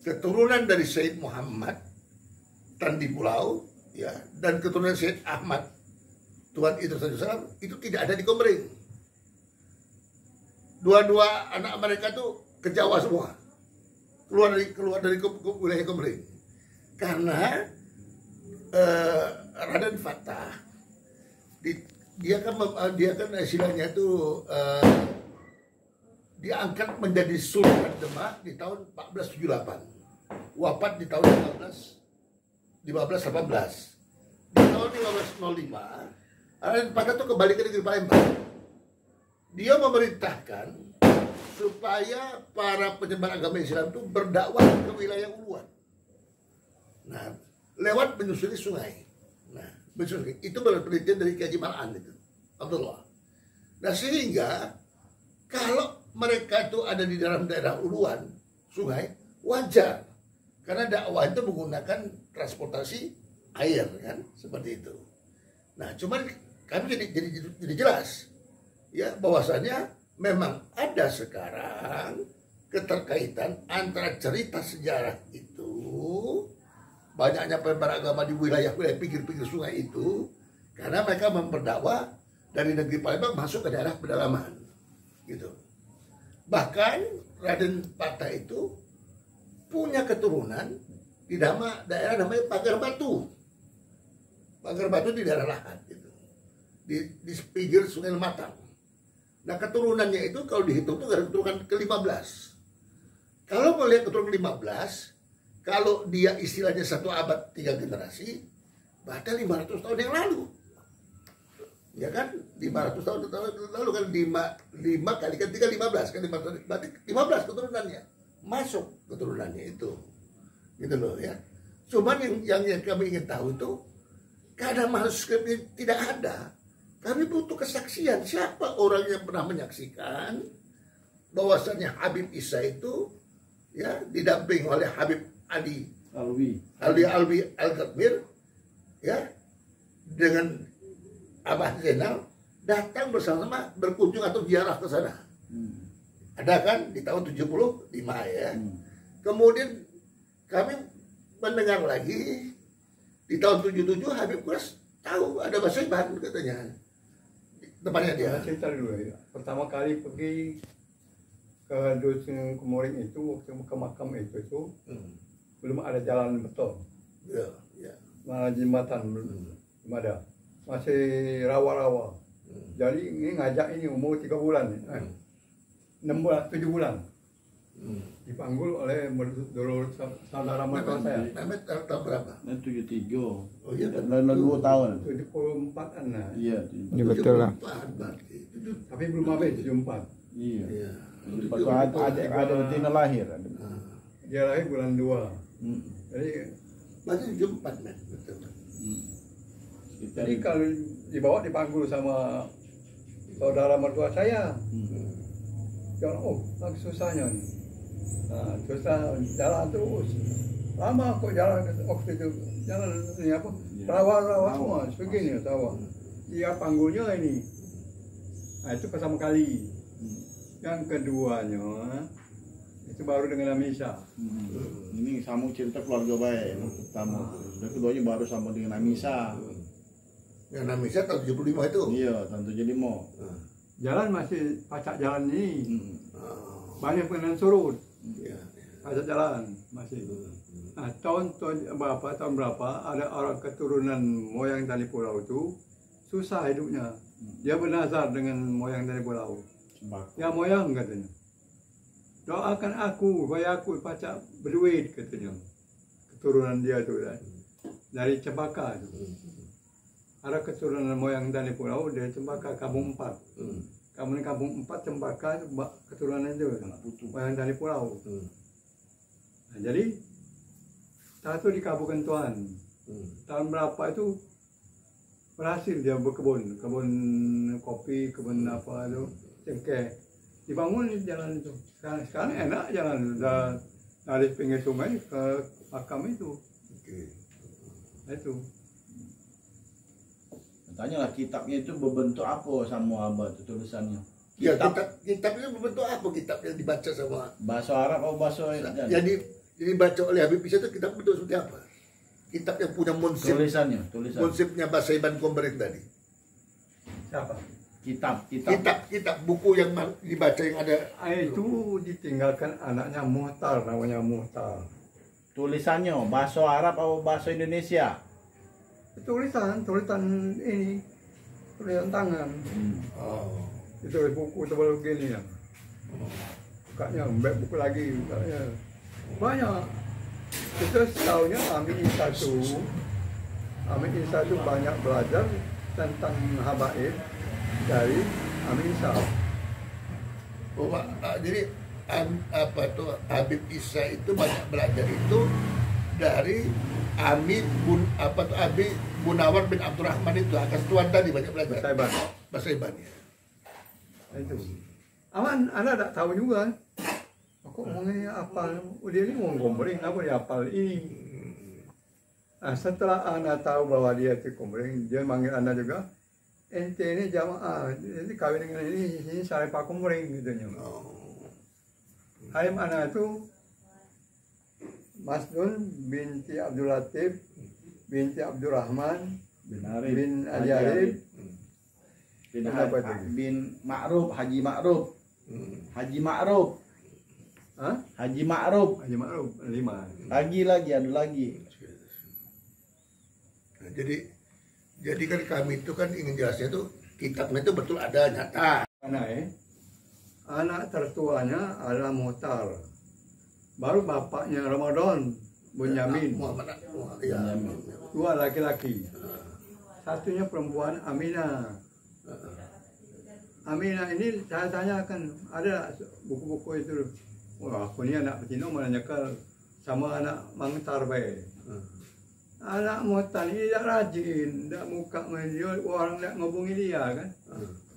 keturunan dari Sayyid Muhammad Tandi Pulau ya dan keturunan Sayyid Ahmad Tuan Idrus Tanjung Darussalam itu tidak ada di Komering. Dua-dua anak mereka tuh ke Jawa semua. Keluar dari wilayah Komering. Karena Raden Fatah dia kan istilahnya itu diangkat menjadi Sultan Demak di tahun 1478. Wafat di tahun 1518. Di tahun 1505 Raden Fatah itu kembali ke negeri Palembang. Dia memerintahkan supaya para penyebar agama Islam itu berdakwah ke wilayah Uluan. Nah, lewat menyusuri sungai. Nah, menyusuri itu penelitian dari Kiai Malan itu, Abdullah. Nah, sehingga kalau mereka itu ada di dalam daerah Uluan, sungai, wajar. Karena dakwah itu menggunakan transportasi air kan, seperti itu. Nah, cuman kami jadi jelas ya bahwasanya memang ada sekarang keterkaitan antara cerita sejarah itu, banyaknya penyebar agama di wilayah-wilayah pinggir-pinggir sungai itu, karena mereka berdakwah dari negeri Palembang masuk ke daerah pedalaman, gitu. Bahkan Raden Patah itu punya keturunan di daerah namanya Pagar Batu. Pagar Batu di daerah Lahat, gitu. di pinggir Sungai Lematang. Nah keturunannya itu kalau dihitung itu ada keturunan ke-15. Kalau melihat keturunan ke-15, kalau dia istilahnya 1 abad 3 generasi, berarti 500 tahun yang lalu. Ya kan? 500 tahun lalu kan 5 kali kan 3 15 kan 15, berarti 15 keturunannya. Masuk keturunannya itu. Gitu loh ya. Cuman yang kami ingin tahu itu karena manuskripnya tidak ada. Kami butuh kesaksian siapa orang yang pernah menyaksikan bahwasannya Habib Isa itu ya didamping oleh Habib Ali Alwi Al-Kabir ya dengan Abah Zainal datang bersama berkunjung atau ziarah ke sana. Ada kan di tahun 75 ya. Kemudian kami mendengar lagi di tahun 77 Habib Kuras tahu ada Basaiban katanya. Depannya dia. Cerita dulu ya. Pertama kali pergi ke Dusun Kumoring itu, ke makam itu belum ada jalan betul. Ya, ya. Nah, jembatan belum ada. Masih rawa-rawa. Jadi ini ngajak ini umur 3 bulan. 6 bulan, 7 bulan. Dipanggul oleh dulu saudara mertua saya. Mehmet tahun berapa? 73. Oh iya, Dan 2 tahun. 74-an lah. Iya. Ini betul lah. Tapi belum habis 74. Iya. Iya. Ada betina lahir. Dia lahir bulan 2. Jadi Masih 74 men, betul. Jadi kalau dibawa dipanggul sama saudara mertua saya, jangan lagi susahnya nih. Nah, susah jalan terus. Lama kok jalan waktu itu. Jalan ini apa? Rawa-rawa semua, begini rawa. Dia panggulnya ini. Nah, itu pertama kali. Yang keduanya itu baru dengan Amisa. Ini sambung cerita keluarga baik yang pertama. Dan keduanya baru sambung dengan Amisa. Yang Amisa tahun 75 itu. Iya, tahun 75. Jalan masih pacak jalan ini. Banyak pengen surut. Iya. Pacak jalan masih. Nah, tahun berapa ada orang keturunan moyang Tani Pulau itu susah hidupnya. Dia bernazar dengan moyang Tani Pulau. Ya moyang katanya. Doakan aku supaya aku pacak berduit katanya. Keturunan dia tu kan. Dari Cempaka itu. Ada keturunan moyang Tani Pulau dari Cempaka Kampung 4. Kamu di Kampung 4 Cempaka keturunan itu moyang Tani Pulau. Nah, jadi satu di Kabupaten Tuan. Tahun berapa itu berhasil dia berkebun, kebun kopi, kebun apa itu, cengkeh. Dibangun di jalan itu. Sekarang enak jalan dari pinggir sungai ke makam itu. Nah, itu. Tanyalah kitabnya itu berbentuk apa sama abad itu tulisannya. Ya, kitabnya berbentuk apa kitab yang dibaca sama Bahasa Arab atau bahasa jadi dibaca oleh Habib Isa itu kitab bentuk seperti apa? Kitab yang punya monsip, tulisannya. monsipnya Basaiban Komering tadi. Siapa? Kitab buku yang dibaca yang ada Itu ditinggalkan anaknya Muhtar, namanya Muhtar. Tulisannya bahasa Arab atau bahasa Indonesia? Tulisan ini, tulisan tangan. Itu buku tebal begini ya. Bukanya, buku lagi, bukanya. Banyak. Itu setahunya Amin Isa itu banyak belajar tentang habaib dari Amin Isa. Jadi apa tuh Habib Isa itu banyak belajar itu dari Abi Munawar bin Abdurrahman itu akas tuan tadi banyak belajar. Basaiban ya. Itu. Aman, Anda tak tahu juga. Aku ngomongnya apa? Dia ini mau Komering, apa dia hafal ini? Nah, setelah Anda tahu bahwa dia itu Komering, dia manggil Anda juga. Ente ini jamaah, jadi kawin dengan ini saya Pak Komering gitu nya. Halim Anda itu Masnun binti Abdul Latif binti Abdurrahman bin Ajarib bin Ma'ruf, Haji Ma'ruf. Haji Ma'ruf. Hah? Haji Ma'ruf. 5. Lagi ada lagi. Nah, jadi kan kami itu kan ingin jelasnya tuh kitabnya itu betul ada nyata. Anak tertuanya adalah Muhtar, baru bapaknya Ramadan, Bunyamin, Muhammad, ya. dua laki-laki, satunya perempuan Aminah. Aminah ini saya tanyakan, ada buku-buku itu. Wah, aku ni anak betina mana nyakal sama anak Mangtar baik. Anak Muhtar ini tidak rajin, tidak muka dia, orang tidak ngobongi dia kan.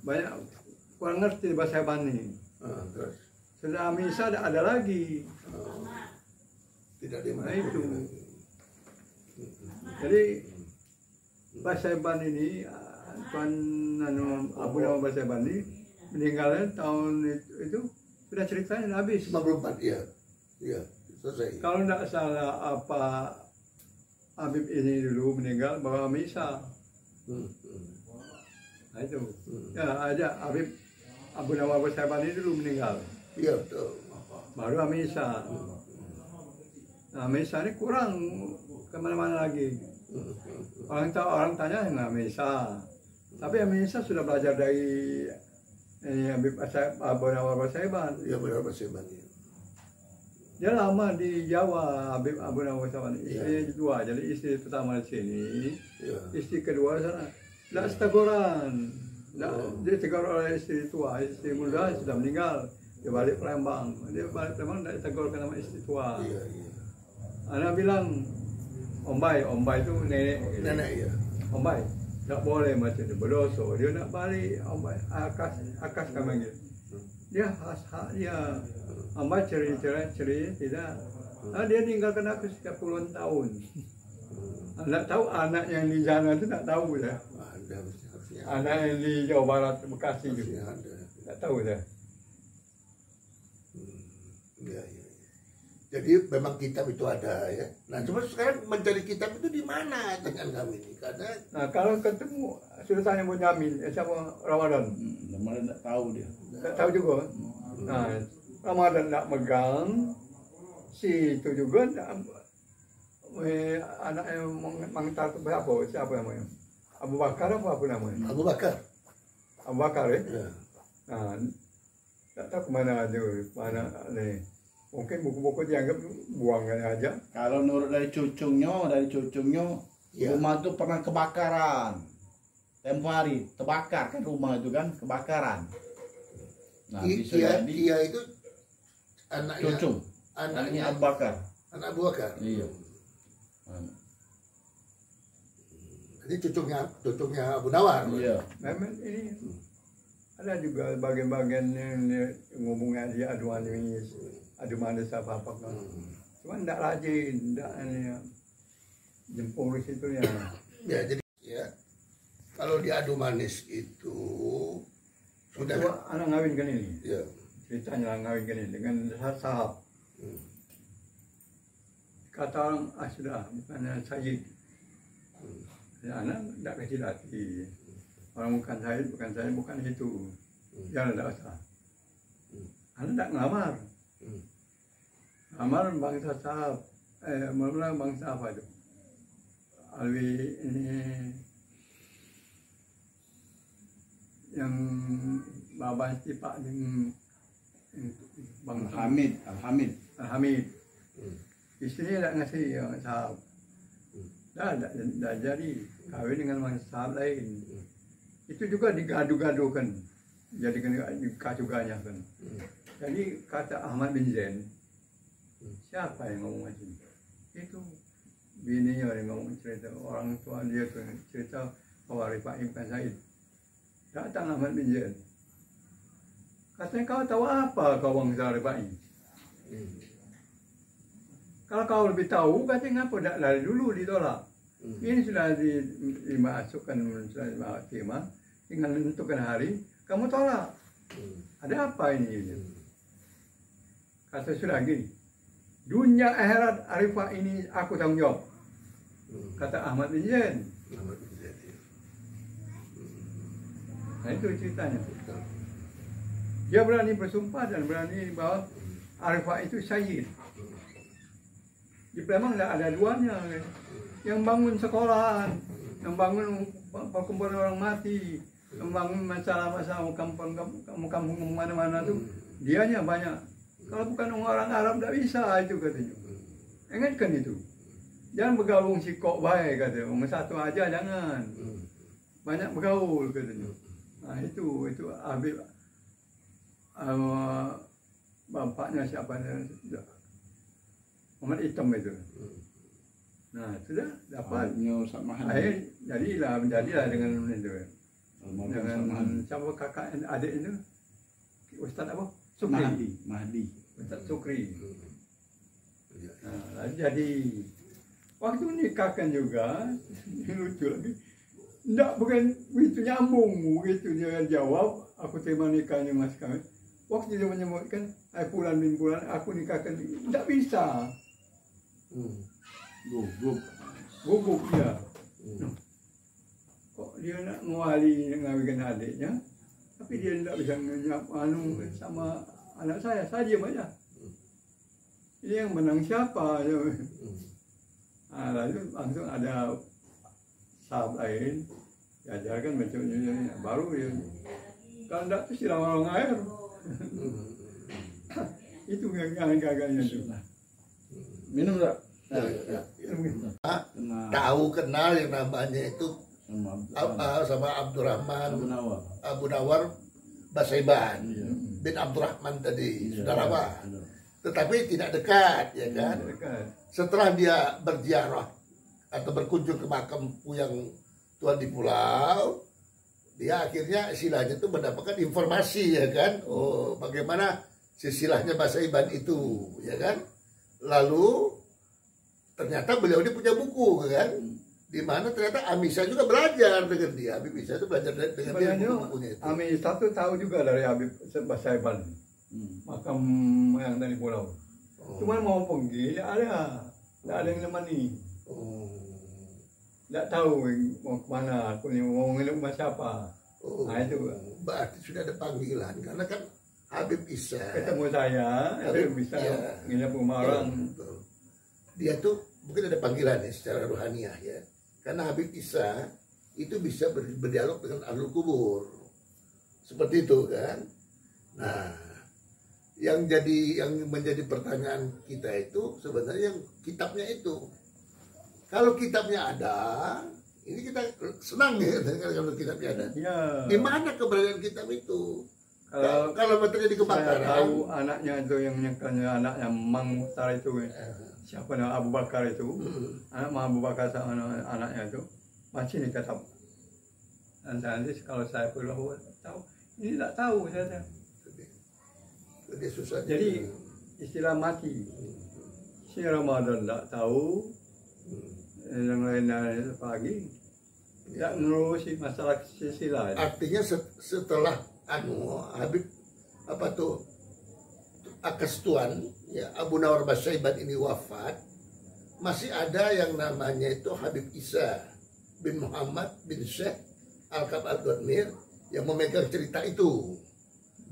Banyak kurang ngerti bahasa Bani. Terus Sudah misa tidak ada lagi. tidak di Nah mana itu. Jadi bahasa Bani ini Tuan Abu Nawab bahasa Bani meninggalnya tahun itu sudah ceritanya habis. 54 ya. Iya, selesai. Kalau tidak salah apa Habib ini dulu meninggal bawa misa. Nah itu. Ya ada Habib Abu Nawab bahasa Bani dulu meninggal. Iya, betul. Baru misa. Nah misa ini kurang kemana-mana lagi. Orang tanya nggak misa. Tapi misa sudah belajar dari Habib Abu Nawab Basaiban. Iya, benar Bahasa Bani. Dia lama di Jawa, Habib Abu Nawab Basaiban. Istri Iya. dua, jadi istri pertama di sini, Iya. istri kedua di sana. Tidak seteguran. Dia tegur oleh istri tua, istri muda sudah meninggal. Dia balik Palembang. Dia balik Palembang tidak ditegur sama istri tua. Iya, iya. Anak bilang, Om Bay itu nenek. Nenek ya. Om Bay, tak boleh macam itu, berdosa. Dia nak balik, Om Bay, akas kan panggil. Dia hak dia. Om Bay cerai tidak. Dia tinggalkan aku setiap puluhan tahun. Tak tahu anak yang di sana itu tak tahu dah. Ada mesti harusnya. Anak yang di Jawa Barat, Bekasi itu. Harusnya ada. Tak tahu dah. Iya, iya. Jadi memang kitab itu ada ya. Nah, cuma sekarang mencari kitab itu di mana dengan kami ini? Karena Nah kalau ketemu, sudah tanya Bunyamin, siapa Ramadan? Ramadan tidak tahu dia. Tak tahu juga. Nah, Ramadan tak megang, si itu juga tak, anak yang mengtar itu berapa? Siapa namanya? Abu Bakar apa namanya? Abu Bakar. Abu Bakar ya? Ya. Nah, tak tahu kemana aja, mana nih. Mungkin buku-buku dianggap buangkan aja. Kalau menurut dari cucunya, Ya. rumah itu pernah kebakaran. Tempo hari terbakar kan rumah itu kan kebakaran. Nah, bisa jadi Dia itu anaknya. cucu, Anaknya anaknya Abu Bakar. Anak Abu Bakar. Iya. Jadi cucunya Abu Nawar. Iya. Memang ini ada juga bagian-bagian yang ngomongnya dia adu manis apa kan. Cuma tidak rajin, tidak ini jempol di situ ya. Ya, jadi ya. Kalau di adu manis itu sudah Tua anak ngawinkan ini, ya. ceritanya anak ngawinkan ini dengan sahab. Kata orang sudah bukan Sayyid. Ya, anak tidak kecil hati. Orang bukan Sayyid, bukan itu. Jangan tidak usah. Anak tidak ngelamar. Ngelamar bangsa sahab. Mula bangsa apa itu? Alwi ini yang Bapak Cipak yang Bang Alhamid. Alhamid. Istrinya tak ngasih ya, sahab. Dah jadi kawin dengan bangsa sahab lain. Itu juga digadu-gadukan. Jadi kacuganya kan. Jadi kata Ahmad bin Zain, siapa yang ngomong macam itu? Itu bininya yang ngomong cerita, orang tua dia tuh cerita bahwa Rifai bukan Said. Datang Ahmad bin Zain. Katanya kau tahu apa kau bangsa Rifai? Kalau kau lebih tahu, katanya ngapa tidak dari dulu ditolak? Ini sudah dimasukkan, sudah dimaksima, tinggal menentukan hari, kamu tolak. Ada apa ini? Kata sudah gini, dunia akhirat Arifah ini aku tanggung jawab. Kata Ahmad bin Zain. Nah itu ceritanya. Dia berani bersumpah dan berani bahwa Arifah itu Sayyid. Di Palembang tidak ada duanya. Yang bangun sekolahan, yang bangun perkumpulan orang mati, membangun masalah-masalah kampung mana-mana tuh dianya banyak. Kalau bukan orang Arab tidak bisa itu katanya. Ingatkan itu. Jangan bergabung si kok baik katanya. Umur satu aja jangan. Banyak bergaul katanya. Nah itu Habib bapaknya siapa Muhammad Hitam itu. Nah sudah dapat. Jadilah dengan itu. Dengan siapa kakak adik itu Ustaz apa? Sukri. Mahdi. Ustaz Sukri. Nah, jadi waktu nikahkan juga lucu lagi. Enggak, bukan begitu nyambung begitu dia jawab. Aku terima nikahnya mas kami. Waktu dia menyebutkan bulan bin bulan aku nikahkan, tidak bisa. Gugup dia. Kok dia nak mewali ngawinkan adiknya, tapi dia tidak bisa menyap sama anak saya diam aja. Ini yang menang siapa? Nah, lalu langsung ada sahabat lain diajarkan macam-macam, baru dia kalau tidak itu siram orang air. Itu yang gagalnya itu. Minum tak? Tahu kenal yang namanya itu sama Abdurrahman Abu Nawar Basaiban bin Abdurrahman tadi, saudara. Tetapi tidak dekat, ya kan? Setelah dia berziarah atau berkunjung ke makam yang Tuan di Pulau, dia akhirnya istilahnya itu mendapatkan informasi, ya kan? Oh, bagaimana silsilahnya Basaiban itu, ya kan? Lalu ternyata beliau ini punya buku, kan? Di mana ternyata Amisa juga belajar dengan dia. Habib Isa itu belajar dengan dia bukunya itu. Amisa itu tahu juga dari Habib Basaiban. Makam yang dari pulau. Cuma mau pergi, tidak ada yang nemani. Tidak tahu mau kemana, aku ni mau ngeluk sama siapa. Nah itu. Berarti sudah ada panggilan, karena kan Habib Isa ketemu saya, Habib Isa nginap rumah orang. Dia tuh mungkin ada panggilan ya secara rohaniah ya. Karena Habib Isa itu bisa berdialog dengan ahlul kubur. Seperti itu kan. Nah, yang menjadi pertanyaan kita itu sebenarnya yang kitabnya itu. Kalau kitabnya ada, ini kita senang ya kalau kitabnya ada. Ya. Di mana keberadaan kitab itu? Kalau terjadi kebakaran, saya tahu anaknya itu yang anaknya Mang Muhtar itu, siapa nama Abu Bakar itu, anak Mang Abu Bakar sama anaknya itu masih dikata. Nanti kalau saya perlu tahu, ini tak tahu saya. Dia susah. Jadi istilah mati. Si Ramadan tak tahu, yang lain-lain pagi tidak menerusi masalah silsilah. Artinya setelah Habib Akas Tuan ya Abu Nawar Basaiban ini wafat, masih ada yang namanya itu Habib Isa bin Muhammad bin Syekh Al-Kab Al-Dwadmir yang memegang cerita itu.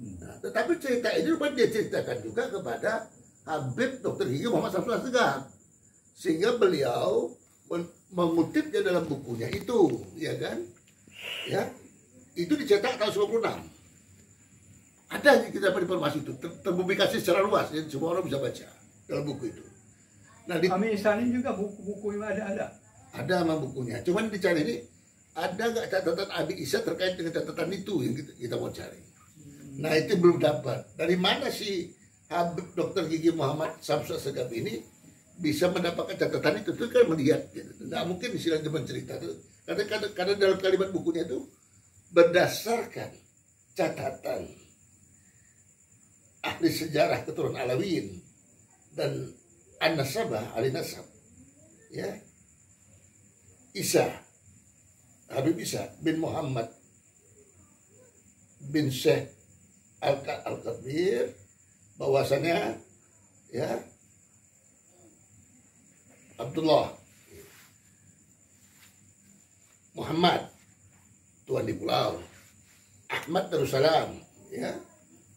Nah, tetapi cerita ini dia ceritakan juga kepada Habib Dr. Gigi Muhammad Samsul Assegaf, sehingga beliau mengutipnya dalam bukunya itu, ya kan? Ya, itu dicetak tahun 96. Ada kita dapat informasi itu terpublikasi secara luas, ya, semua orang bisa baca dalam buku itu. Nah, kami ini juga buku-buku yang ada. Ada memang bukunya. Cuman dicari ini ada nggak catatan Abi Isa terkait dengan catatan itu yang kita mau cari. Nah itu belum dapat. Dari mana si Habib Dr. Gigi Muhammad Samsul Assegaf ini bisa mendapatkan catatan itu? Itu kan melihat gitu. Nggak mungkin istilahnya mencerita. Karena dalam kalimat bukunya itu berdasarkan catatan ahli sejarah keturunan Alawiyin dan An-Nasabah, ahli nasab, ya, Isa, Habib Isa bin Muhammad bin Syekh Al-Kabir, bahwasanya ya Abdullah Muhammad Tuan di Pulau, Ahmad Darussalam, ya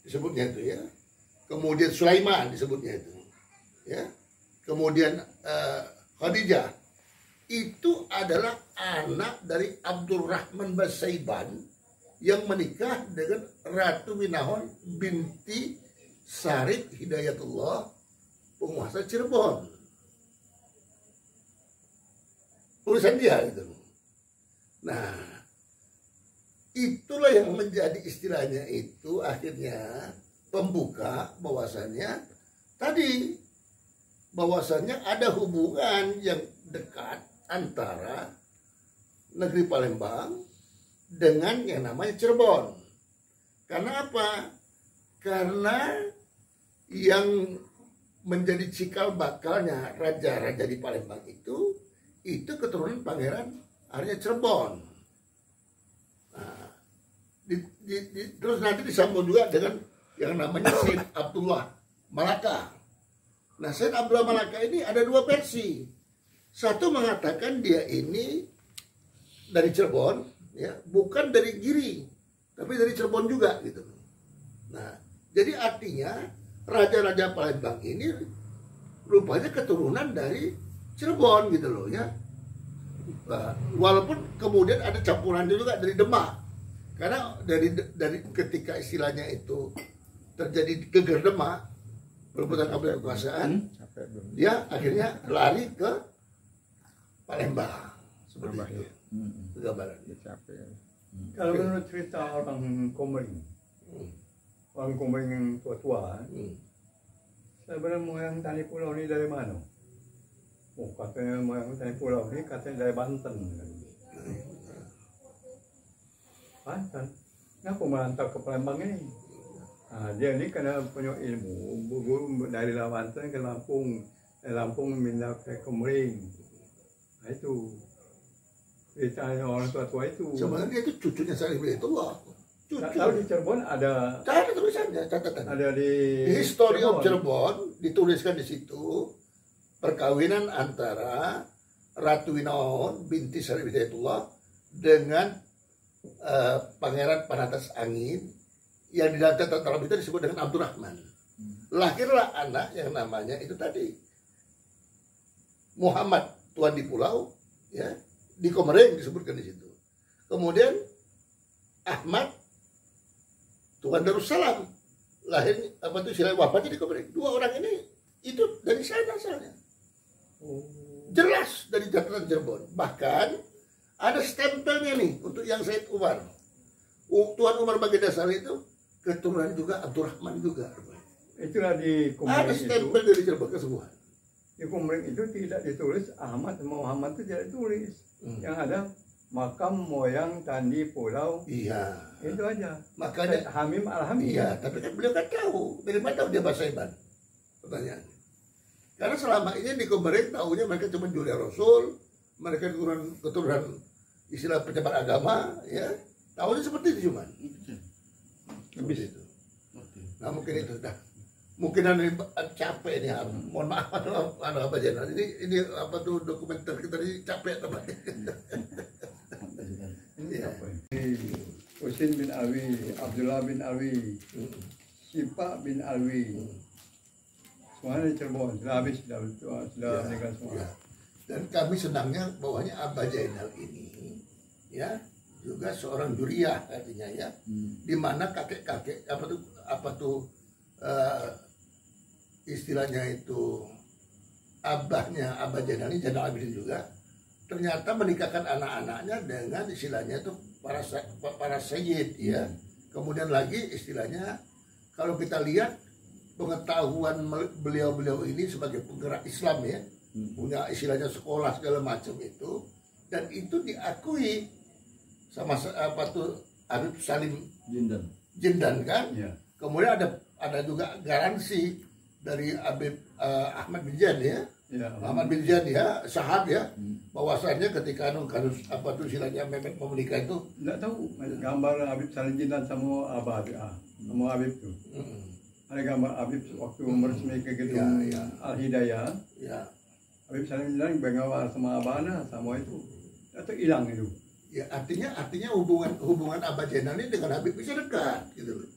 disebutnya itu ya. Kemudian Sulaiman disebutnya itu, ya. Kemudian Khadijah itu adalah anak dari Abdurrahman Basaiban yang menikah dengan Ratu Winahon binti Sarip Hidayatullah, penguasa Cirebon. Urusan dia gitu. Nah, itulah yang menjadi istilahnya itu akhirnya pembuka bahwasannya tadi bahwasannya ada hubungan yang dekat antara negeri Palembang dengan yang namanya Cirebon. Karena apa? Karena yang menjadi cikal bakalnya raja-raja di Palembang itu keturunan Pangeran Arya Cirebon. Nah, terus nanti disambung juga dengan yang namanya Said Abdullah Malaka. Nah, Said Abdullah Malaka ini ada dua versi. Satu mengatakan dia ini dari Cirebon, ya, bukan dari Giri, tapi dari Cirebon juga gitu. Nah, jadi artinya raja-raja Palembang ini rupanya keturunan dari Cirebon gitu loh ya. Nah, walaupun kemudian ada campuran juga dari Demak. Karena dari ketika istilahnya itu terjadi geger Demak, perebutan kekuasaan, dia akhirnya lari ke Palembang. Seperti itu. Gambarannya. Kalau menurut cerita orang Komering, orang Komering yang tua-tua, sebenarnya moyang Tani Pulau ini dari mana? Oh, katanya moyang Tani Pulau ini katanya dari Banten. Banten? Kenapa merantau ke Palembang ini? Nah, dia ini karena punya ilmu, guru dari Banten ke Lampung, Lampung pindah ke Komering. Nah itu ceritanya orang tua-tua itu. Sebenarnya itu cucunya Sarip Hidayatullah. Tahu di Cirebon ada tulisannya, catatan. Ada di History of Cirebon dituliskan di situ perkawinan antara Ratu Winahon binti Sarip Hidayatullah dengan Pangeran Panatas Angin yang di dalam catatan Arab itu disebut dengan Abdurrahman. Lahirlah anak yang namanya itu tadi Muhammad, tuan di pulau, ya, di Komering disebutkan di situ. Kemudian Ahmad, tuan Darussalam, lahir apa itu sila wafatnya di Komering. Dua orang ini itu dari sana asalnya. Jelas dari catatan Cirebon. Bahkan ada stempelnya nih untuk yang Said Umar. Tuan Umar Baginda Sari itu keturunan juga Abdurrahman juga. Itulah di Komering. Ada stempel dari Cirebon kesemuanya. Di Komering itu tidak ditulis Ahmad sama Muhammad itu tidak ditulis. Yang ada makam moyang Tandi Pulau. Iya. Itu aja. Makanya Hamim Al-Hamim. iya, tapi kan beliau kan tahu. Dari mana tahu dia bahasa Iban? Pertanyaannya. Karena selama ini di Komering tahunya mereka cuma Julia Rasul, mereka keturunan istilah penyebar agama, ya. Tahunya seperti itu cuman. Seperti itu. Nah mungkin itu dah. Mungkin anda capek nih, mohon maaf apa jenderal. Ini apa tuh dokumenter kita ini capek teman. Ini apa ini? Husin bin Alwi, Abdullah bin Alwi, Sipa bin Alwi. Semuanya di Cirebon, sudah habis, sudah meninggal semua. Ya. Dan kami senangnya bahwanya Abah Jainal ini, ya, juga seorang juriyah artinya ya, di mana kakek-kakek apa tuh istilahnya itu abahnya Abah Jainal ini Jainal Abidin juga ternyata menikahkan anak-anaknya dengan istilahnya itu para sayyid ya. Kemudian lagi istilahnya kalau kita lihat pengetahuan beliau-beliau ini sebagai penggerak Islam ya, punya istilahnya sekolah segala macam itu, dan itu diakui sama apa tuh Habib Salim Jindan kan. Ya. Kemudian ada juga garansi dari Habib Ahmad bin Jan ya. Ya. Ahmad bin Jan ya, sahab ya, bahwasannya ketika apa tuh istilahnya Mehmet mau menikah itu Tidak tahu gambar Habib Salim Jindan sama Abah sama Habib itu. Ada gambar Habib waktu meresmi ke gedung Al-Hidayah. ya. Habib Salim Jindan bengawal sama Abahnya sama itu. Atau hilang itu. Ya artinya hubungan Abah Jainal ini dengan Habib bisa dekat gitu loh.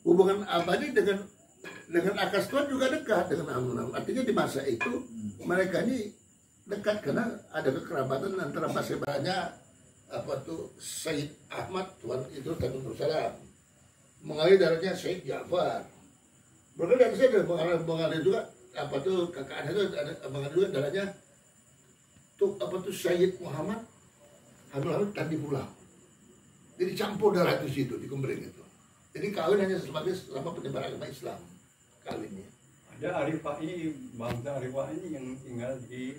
Hubungan Abah ini dengan Akas Tuan juga dekat dengan Amun. Artinya di masa itu mereka ini dekat karena ada kekerabatan antara bahasa apa tuh Said Ahmad Tuan itu Tanjung Darussalam, mengalir darahnya Said Ja'far. Bahkan yang saya ada mengalir juga apa tuh kakaknya itu ada mengalir juga darahnya tuh apa tuh Said Muhammad Hamil Hamid Tandi Pulau. Jadi campur darah itu situ di Kemering itu. Jadi kawin hanya sebagai selama penyebar agama Islam kawinnya. Ada Arifai, bangsa Arifai yang tinggal di